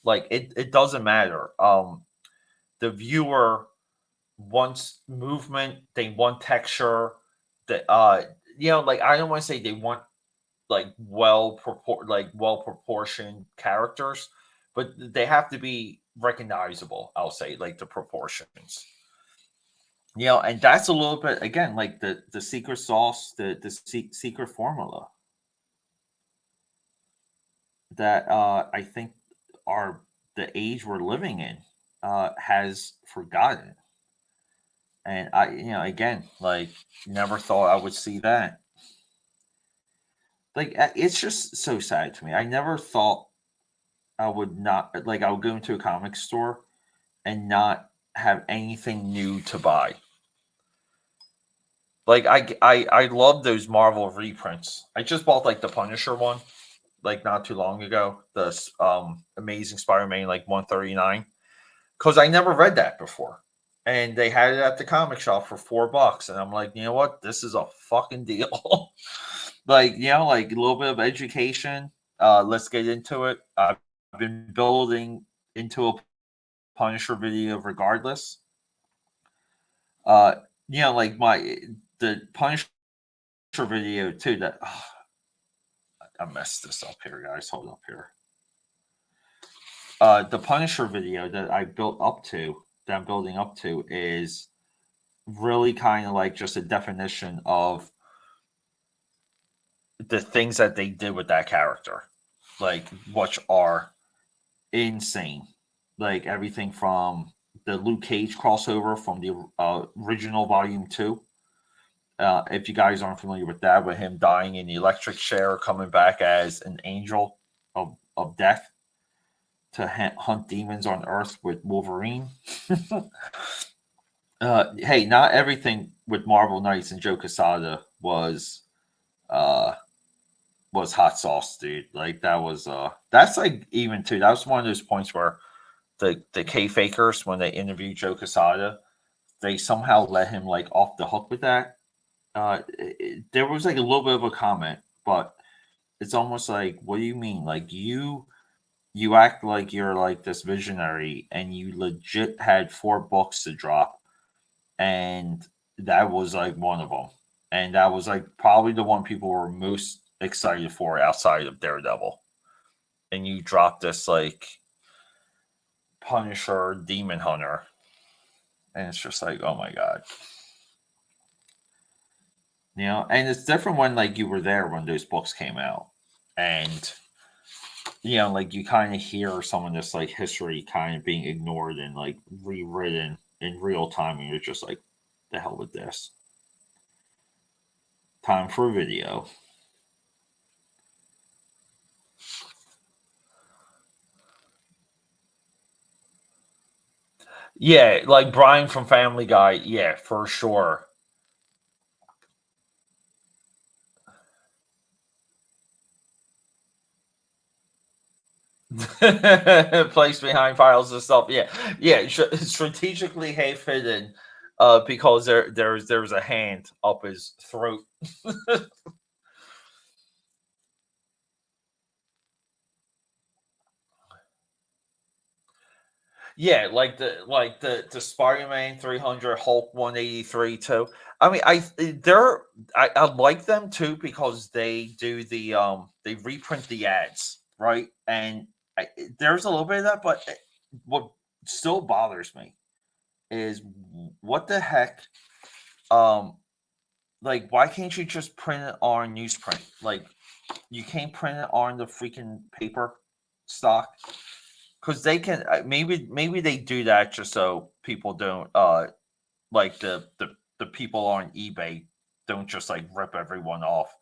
like, it doesn't matter. The viewer wants movement, they want texture. The like, I don't want to say they want like well proportioned characters, but they have to be recognizable. I'll say, like, the proportions. And that's a little bit, again, like the secret sauce, the secret formula that I think our the age we're living in has forgotten. And I, again, like, never thought I would see that. Like, it's just so sad to me. I never thought I would not, like, I would go into a comic store and not have anything new to buy. Like, I love those Marvel reprints. I just bought like the Punisher one, like, not too long ago. The Amazing Spider-Man, like, 139, because I never read that before, and they had it at the comic shop for $4, and I'm like, you know what, this is a fucking deal. Like, like, a little bit of education. Let's get into it. I've been building into a Punisher video regardless. Uh, like, the Punisher video too. That I messed this up here, guys. Hold up here. The Punisher video that I built up to, that I'm building up to, is really kind of like just a definition of the things that they did with that character, like, which are insane. Like, everything from the Luke Cage crossover from the original Volume 2. If you guys aren't familiar with that, with him dying in the electric chair, coming back as an angel of death to hunt demons on Earth with Wolverine. Hey, not everything with Marvel Knights and Joe Quesada was uh was hot sauce, dude. Like that was that's like even too. That was one of those points where the K fakers when they interviewed Joe Quesada, they somehow let him like off the hook with that. There was like a little bit of a comment, but it's almost like, what do you mean? Like you act like you're like this visionary, and you legit had 4 books to drop, and that was like one of them, and that was like probably the one people were most excited for outside of Daredevil. And you dropped this like Punisher Demon Hunter, and it's just like, oh my god. And it's different when like you were there when those books came out, and like you kind of hear some of this like history kind of being ignored and like rewritten in real time, and you're just like, the hell with this. Time for a video. Yeah, like Brian from Family Guy. Yeah, for sure. Place behind piles of stuff. Yeah, yeah. Strategically half hidden, because there's a hand up his throat. Yeah, like the Spider-Man 300, Hulk 183 too. I mean, I like them too because they do they reprint the ads, right? And there's a little bit of that, but what still bothers me is, what the heck, um like, why can't you just print it on newsprint? Like, you can't print it on the freaking paper stock, because they can, maybe they do that just so people don't like the people on eBay don't just like rip everyone off.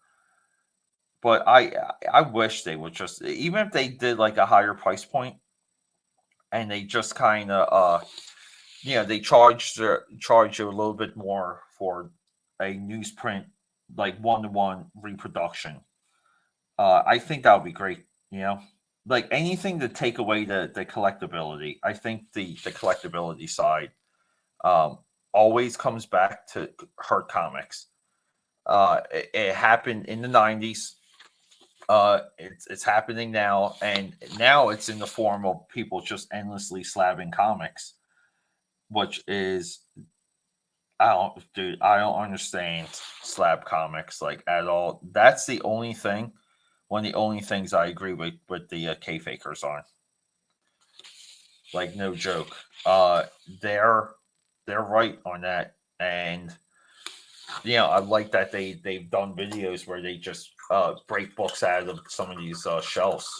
But I wish they would just, even if they did like a higher price point, and they just kind of they charge you a little bit more for a newsprint, like one-to-one reproduction. I think that would be great. You know, like anything to take away the collectability. I think the collectability side um, always comes back to hard comics. It happened in the '90s. It's happening now, and now it's in the form of people just endlessly slabbing comics, which is, I don't understand slab comics like at all. That's the only thing, one of the only things I agree with the K fakers on. Like, no joke. Uh, they're they're right on that, and I like that they've done videos where they just break books out of some of these shelves.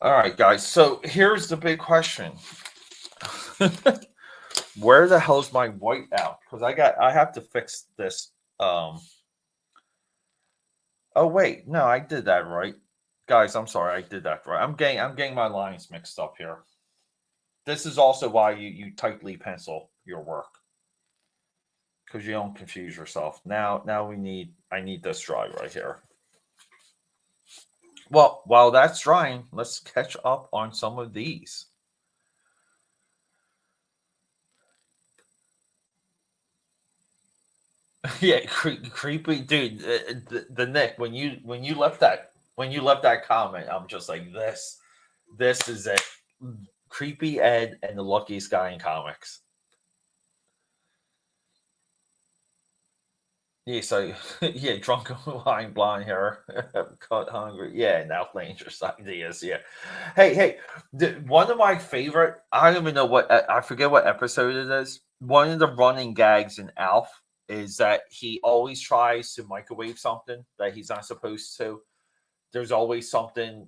All right, guys. So here's the big question: where the hell's my white out? Because I have to fix this. Um, oh wait, no, I did that right, guys. I'm sorry, I did that right. I'm getting my lines mixed up here. This is also why you tightly pencil your work, because you don't confuse yourself. Now I need this dry right here. Well, while that's drying, let's catch up on some of these. Yeah, creepy dude. The Nick, when you left that comment, I'm just like, this is it. Creepy Ed and the luckiest guy in comics. Yeah, so yeah, drunk wine, blonde hair, cut hungry. Yeah, now dangerous ideas. Yeah, hey, one of my favorite. I don't even know what, I forget what episode it is. One of the running gags in Alf is that he always tries to microwave something that he's not supposed to. There's always something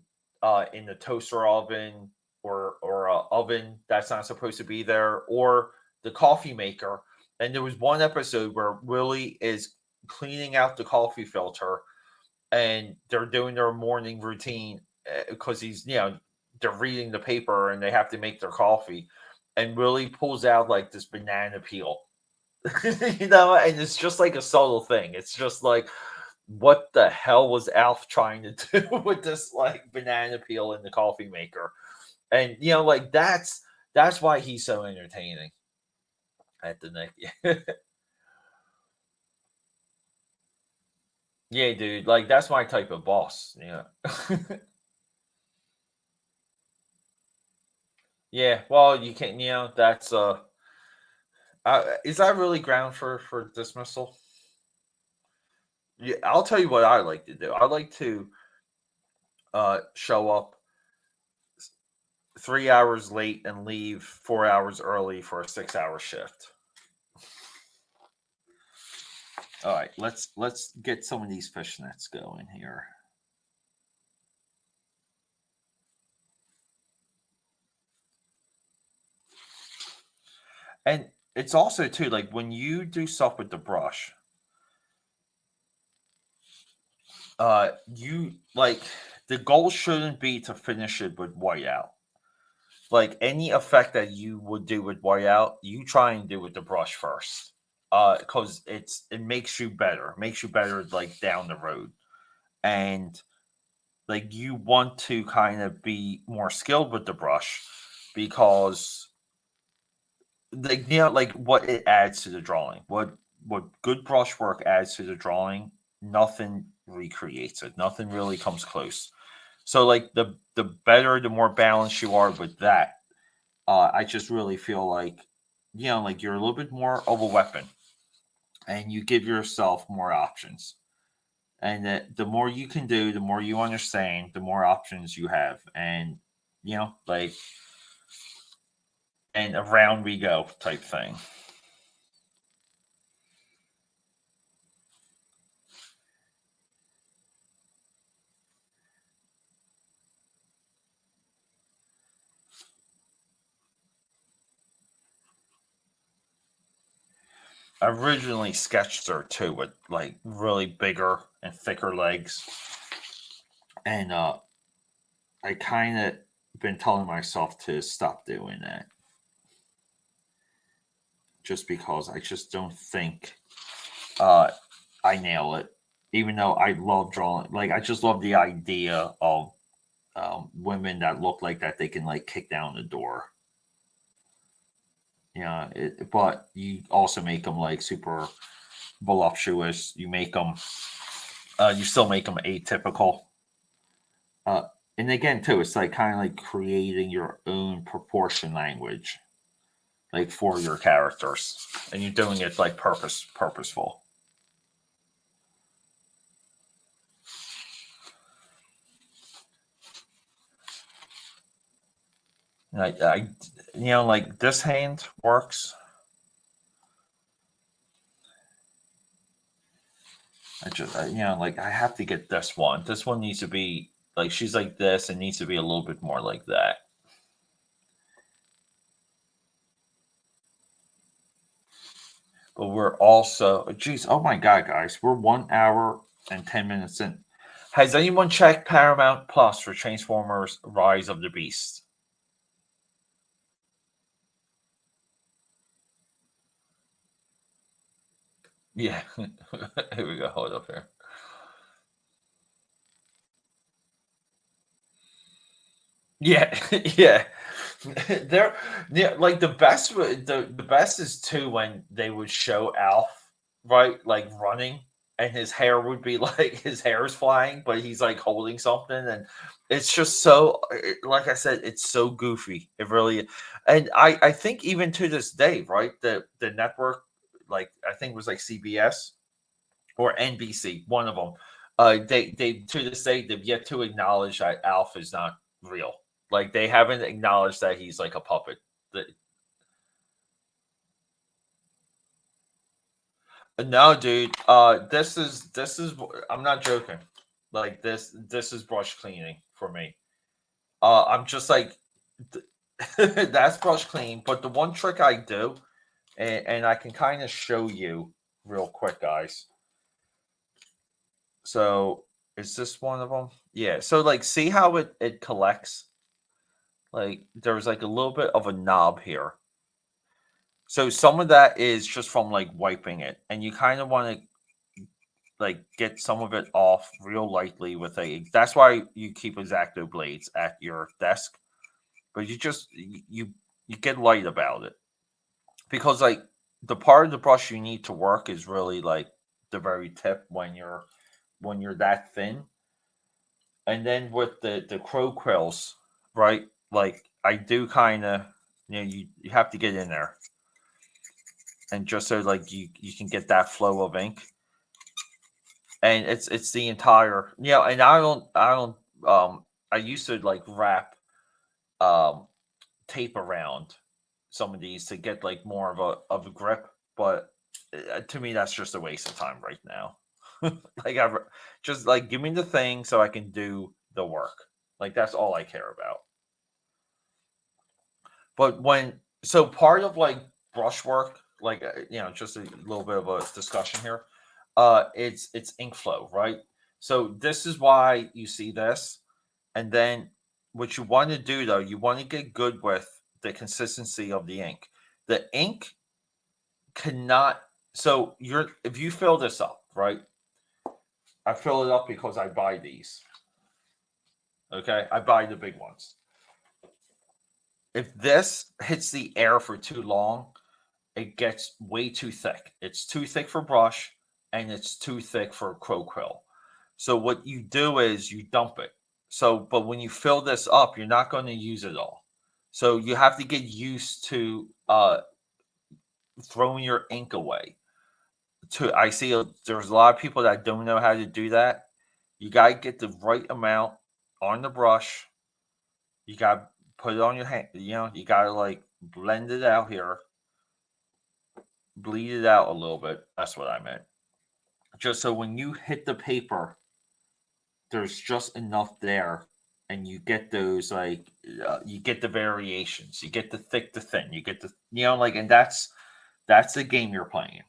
in the toaster oven, or oven that's not supposed to be there, or the coffee maker. And there was one episode where Willie is cleaning out the coffee filter, and they're doing their morning routine, because they're reading the paper and they have to make their coffee, and Willie pulls out like this banana peel, And it's just like a subtle thing. It's just like, what the hell was Alf trying to do with this like banana peel in the coffee maker? And like that's why he's so entertaining at the neck. Yeah, dude, like that's my type of boss. Yeah. Yeah, well, you can, that's is that really ground for dismissal? Yeah, I'll tell you what I like to do. I like to show up 3 hours late and leave 4 hours early for a 6 hour shift. All right, let's get some of these fishnets going here. And it's also too like when you do stuff with the brush, you like the goal shouldn't be to finish it with whiteout. Like any effect that you would do with whiteout, you try and do with the brush first. Because it makes you better like down the road. And like you want to kind of be more skilled with the brush because like like what it adds to the drawing. What good brush work adds to the drawing, nothing recreates it. Nothing really comes close. So like the better, the more balanced you are with that, I just really feel like like you're a little bit more of a weapon, and you give yourself more options. And that the more you can do, the more you understand, the more options you have, and like and around we go type thing. I originally sketched her too with like really bigger and thicker legs, and I kind of been telling myself to stop doing that just because I just don't think uh, I nail it. Even though I love drawing, like I just love the idea of women that look like that they can like kick down the door. Yeah, but you also make them like super voluptuous. You still make them atypical. Uh, and again, too, it's like kind of like creating your own proportion language, like for your characters, and you're doing it like purposeful. I like this hand works. Like I have to get this one. This one needs to be like she's like this and needs to be a little bit more like that. But we're also, geez, oh my God, guys, we're 1 hour and 10 minutes in. Has anyone checked Paramount Plus for Transformers Rise of the Beast? Yeah. Here we go. Hold up here. Yeah. Yeah. They're yeah, like the best is too when they would show Alf, right, like running, and his hair would be like his hair is flying, but he's like holding something, and it's just so like I said, it's so goofy. It really, and I think even to this day, right, the network, like I think it was like CBS or NBC, one of them. They to this day they've yet to acknowledge that Alf is not real. Like they haven't acknowledged that he's like a puppet. No, dude. This is. I'm not joking. Like this is brush cleaning for me. I'm just like that's brush clean. But the one trick I do, and I can kind of show you real quick, guys. So is this one of them? Yeah. So like, see how it collects? Like there's like a little bit of a knob here. So some of that is just from like wiping it, and you kind of want to like get some of it off real lightly with a. That's why you keep X-Acto blades at your desk, but you get light about it because like the part of the brush you need to work is really like the very tip when you're that thin, and then with the crow quills, right? Like I do kind of you have to get in there and just so like you can get that flow of ink, and it's the entire and I don't I used to like wrap um tape around some of these to get like more of a grip, but to me that's just a waste of time right now. like I just like give me the thing so I can do the work. Like that's all I care about. But part of like brushwork, like just a little bit of a discussion here. It's ink flow, right? So this is why you see this, and then what you want to do though, you want to get good with the consistency of the ink. The ink cannot. So you're if you fill this up, right? I fill it up because I buy these. Okay, I buy the big ones. If this hits the air for too long, it gets way too thick. It's too thick for brush and it's too thick for crow quill. So what you do is you dump it. So, but when you fill this up, you're not going to use it all. So you have to get used to throwing your ink away. I see there's a lot of people that don't know how to do that. You got to get the right amount on the brush. You got to put it on your hand. You got to like blend it out here, bleed it out a little bit. That's what I meant. Just so when you hit the paper, there's just enough there, and you get those like you get the variations. You get the thick to thin. You get the like, and that's the game you're playing.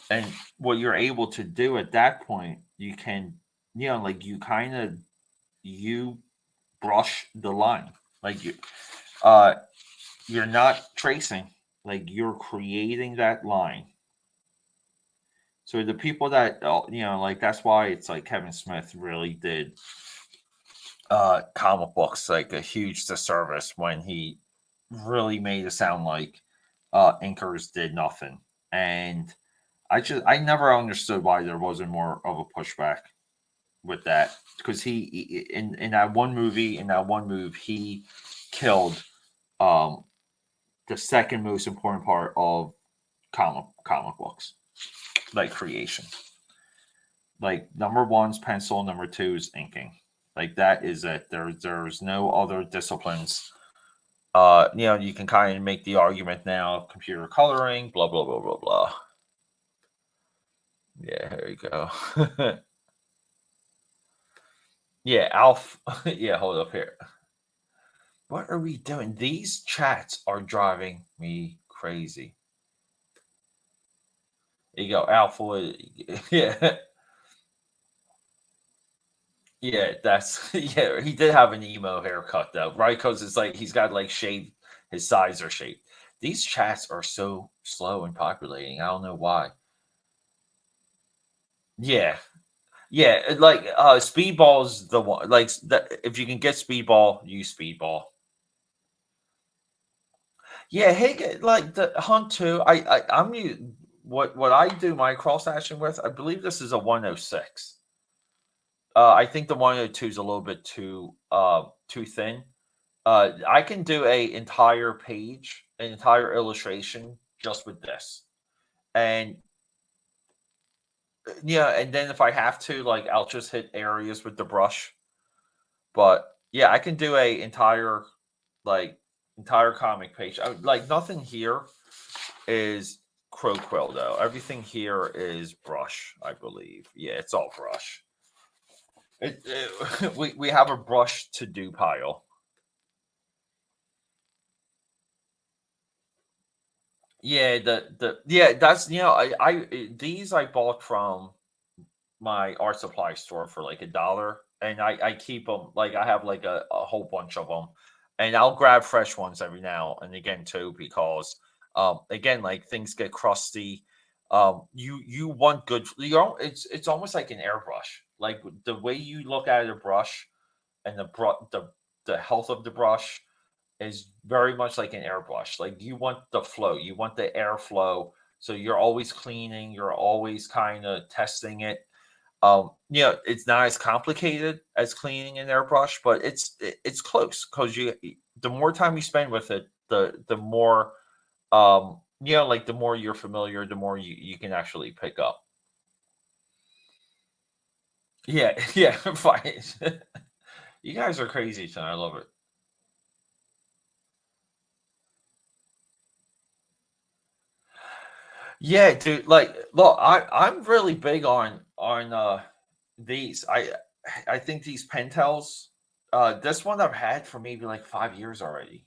And what you're able to do at that point, you can like you kind of you brush the line like uh you're not tracing, like you're creating that line. So the people that like that's why it's like Kevin Smith really did comic books like a huge disservice when he really made it sound like inkers did nothing. And I never understood why there wasn't more of a pushback with that, because he in that one movie, in that one move, he killed um the second most important part of comic books, like creation. Like number one's pencil, number two is inking. Like that is it. There's no other disciplines. You can kind of make the argument now, computer coloring, blah blah blah blah blah. Yeah, here you go. yeah, Alf. yeah, hold up here. What are we doing? These chats are driving me crazy. There you go, Alpha. Yeah. Yeah, that's yeah. He did have an emo haircut though, right? Because it's like he's got like shaved, his sides are shaped. These chats are so slow and populating. I don't know why. Yeah, yeah. Like Speedball's the one. Like that, if you can get Speedball, use Speedball. Yeah, hey, like the Hunt too. What I do my cross action with. I believe this is a 106. I think the 102 is a little bit too thin. I can do a entire page, an entire illustration just with this, and and then if I have to, like, I'll just hit areas with the brush. But yeah, I can do a like entire comic page. Like nothing here is crow quill though. Everything here is brush, I believe. Yeah, it's all brush. We have a brush to do pile. Yeah, the yeah, that's these I bought from my art supply store for like $1, and I keep them, like I have like a whole bunch of them, and I'll grab fresh ones every now and again too, because again, like things get crusty. You want good, it's almost like an airbrush, like the way you look at a brush, and the health of the brush is very much like an airbrush. Like you want the flow, you want the airflow. So you're always cleaning, you're always kind of testing it. It's not as complicated as cleaning an airbrush, but it's close, because the more time you spend with it, the more like the more you're familiar, the more you can actually pick up. Yeah, yeah, fine. You guys are crazy tonight. I love it. Yeah, dude. Like, look, I'm really big on these. I think these Pentels. This one I've had for maybe like 5 years already,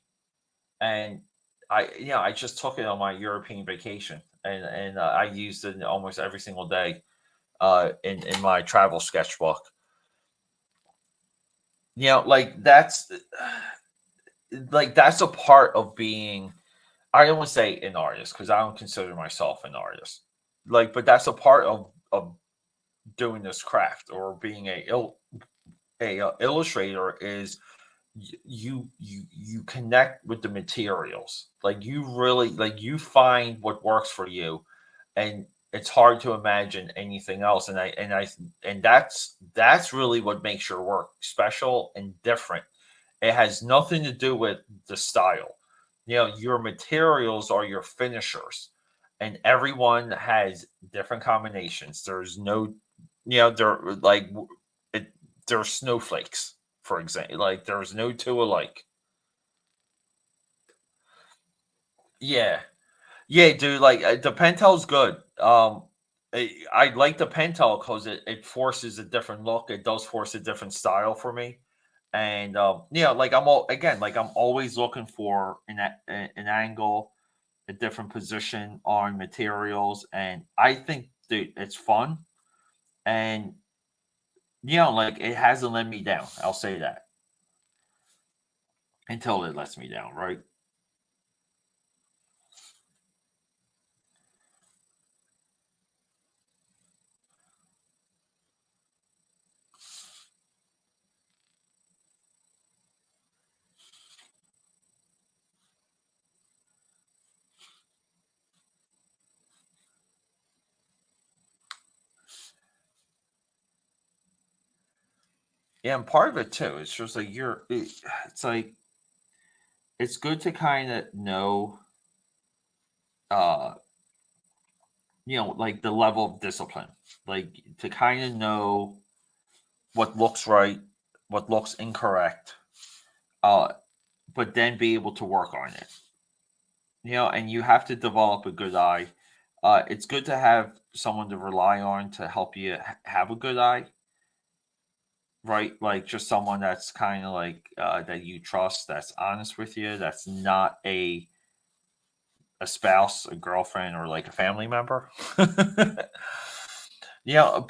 and I just took it on my European vacation, and I used it almost every single day. In my travel sketchbook. Like that's a part of being. I don't want to say an artist, because I don't consider myself an artist. Like, but that's a part of doing this craft, or being a illustrator, is you connect with the materials. Like, you really, like, you find what works for you, and it's hard to imagine anything else. And that's really what makes your work special and different. It has nothing to do with the style. Your materials are your finishers, and everyone has different combinations. There's no, they're like, it, they're snowflakes, for example. Like, there's no two alike. Yeah, yeah, dude. Like, the Pentel's good. I like the Pentel because it forces a different look. It does force a different style for me. And like, I'm always looking for an angle, a different position on materials, and I think, dude, it's fun. And like, it hasn't let me down. I'll say that, until it lets me down, right? Yeah, and part of it too. It's just like it's like, it's good to kind of know, uh, like, the level of discipline, like, to kind of know what looks right, what looks incorrect, uh, but then be able to work on it. And you have to develop a good eye. It's good to have someone to rely on to help you have a good eye, right? Like, just someone that's kind of like, that you trust, that's honest with you, that's not a spouse, a girlfriend, or like a family member. But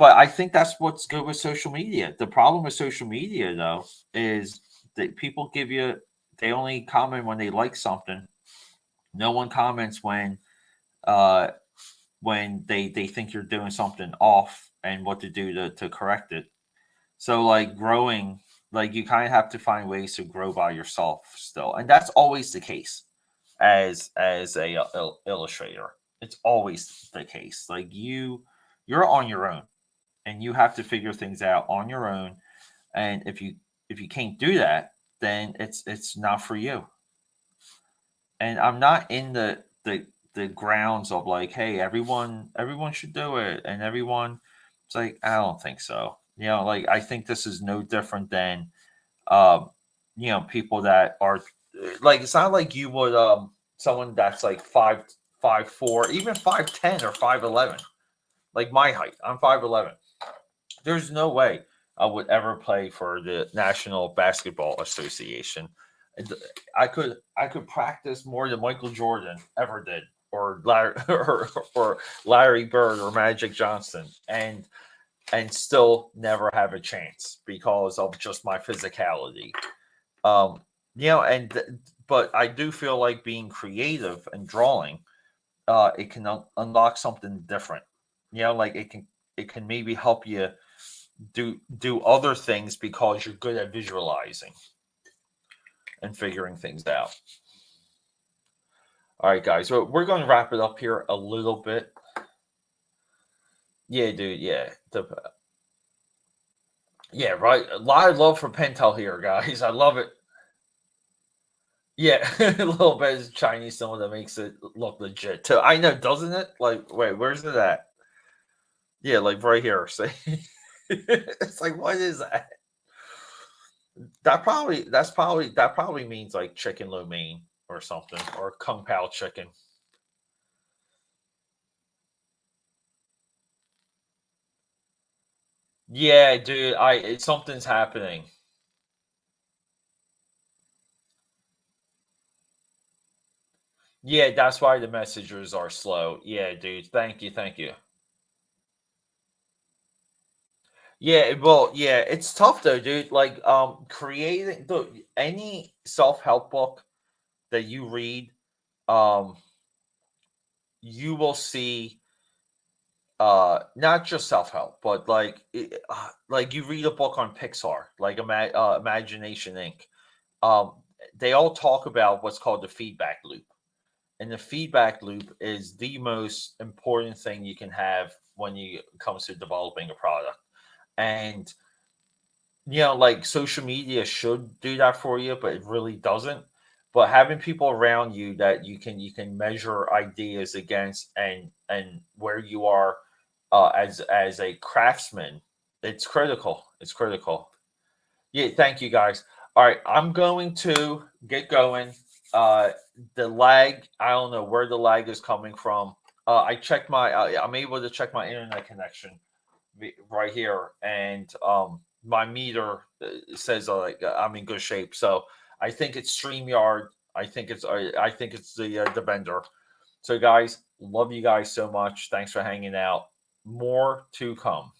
I think that's what's good with social media. The problem with social media, though, is that people they only comment when they like something. No one comments uh, when they think you're doing something off, and what to do to correct it. So, like, growing, like, you kind of have to find ways to grow by yourself still, and that's always the case as a illustrator. It's always the case. Like, you're on your own, and you have to figure things out on your own. And if you can't do that, then it's not for you. And I'm not in the grounds of like, hey, everyone should do it, and everyone. It's like, I don't think so. Like, I think this is no different than, um, people that are, like, it's not like you would, someone that's like 5'4", even 5'10", or 5'11", like my height. I'm 5'11". There's no way I would ever play for the National Basketball Association. I could practice more than Michael Jordan ever did, or Larry, or Larry Bird, or Magic Johnson, and and still never have a chance because of just my physicality. Um, but I do feel like being creative and drawing, it can unlock something different. Like it can maybe help you do other things because you're good at visualizing and figuring things out. All right, guys. So we're going to wrap it up here a little bit. Yeah, dude. Yeah. Yeah, right. A lot of love for Pentel here, guys. I love it. Yeah, a little bit of Chinese someone that makes it look legit too. I know, doesn't it? Like, wait, where's it at? Yeah, like right here. See, it's like, what is that? That probably means like chicken lo mein or something, or kung pao chicken. Yeah, dude, something's happening. Yeah, that's why the messengers are slow. Yeah, dude. Thank you, thank you. Yeah, well, yeah, it's tough though, dude. Like, creating any self help book that you read, um, you will see, not just self help, but like you read a book on Pixar, like Imagination Inc. Um, they all talk about what's called the feedback loop, and the feedback loop is the most important thing you can have when you comes to developing a product. And like social media should do that for you, but it really doesn't. But having people around you that you can measure ideas against, and where you are, as a craftsman, it's critical. It's critical. Yeah, thank you guys. All right, I'm going to get going. Uh, the lag, I don't know where the lag is coming from. I'm able to check my internet connection right here, and my meter says like I'm in good shape. So I think it's Streamyard. I think it's the vendor. So guys, love you guys so much. Thanks for hanging out. More to come.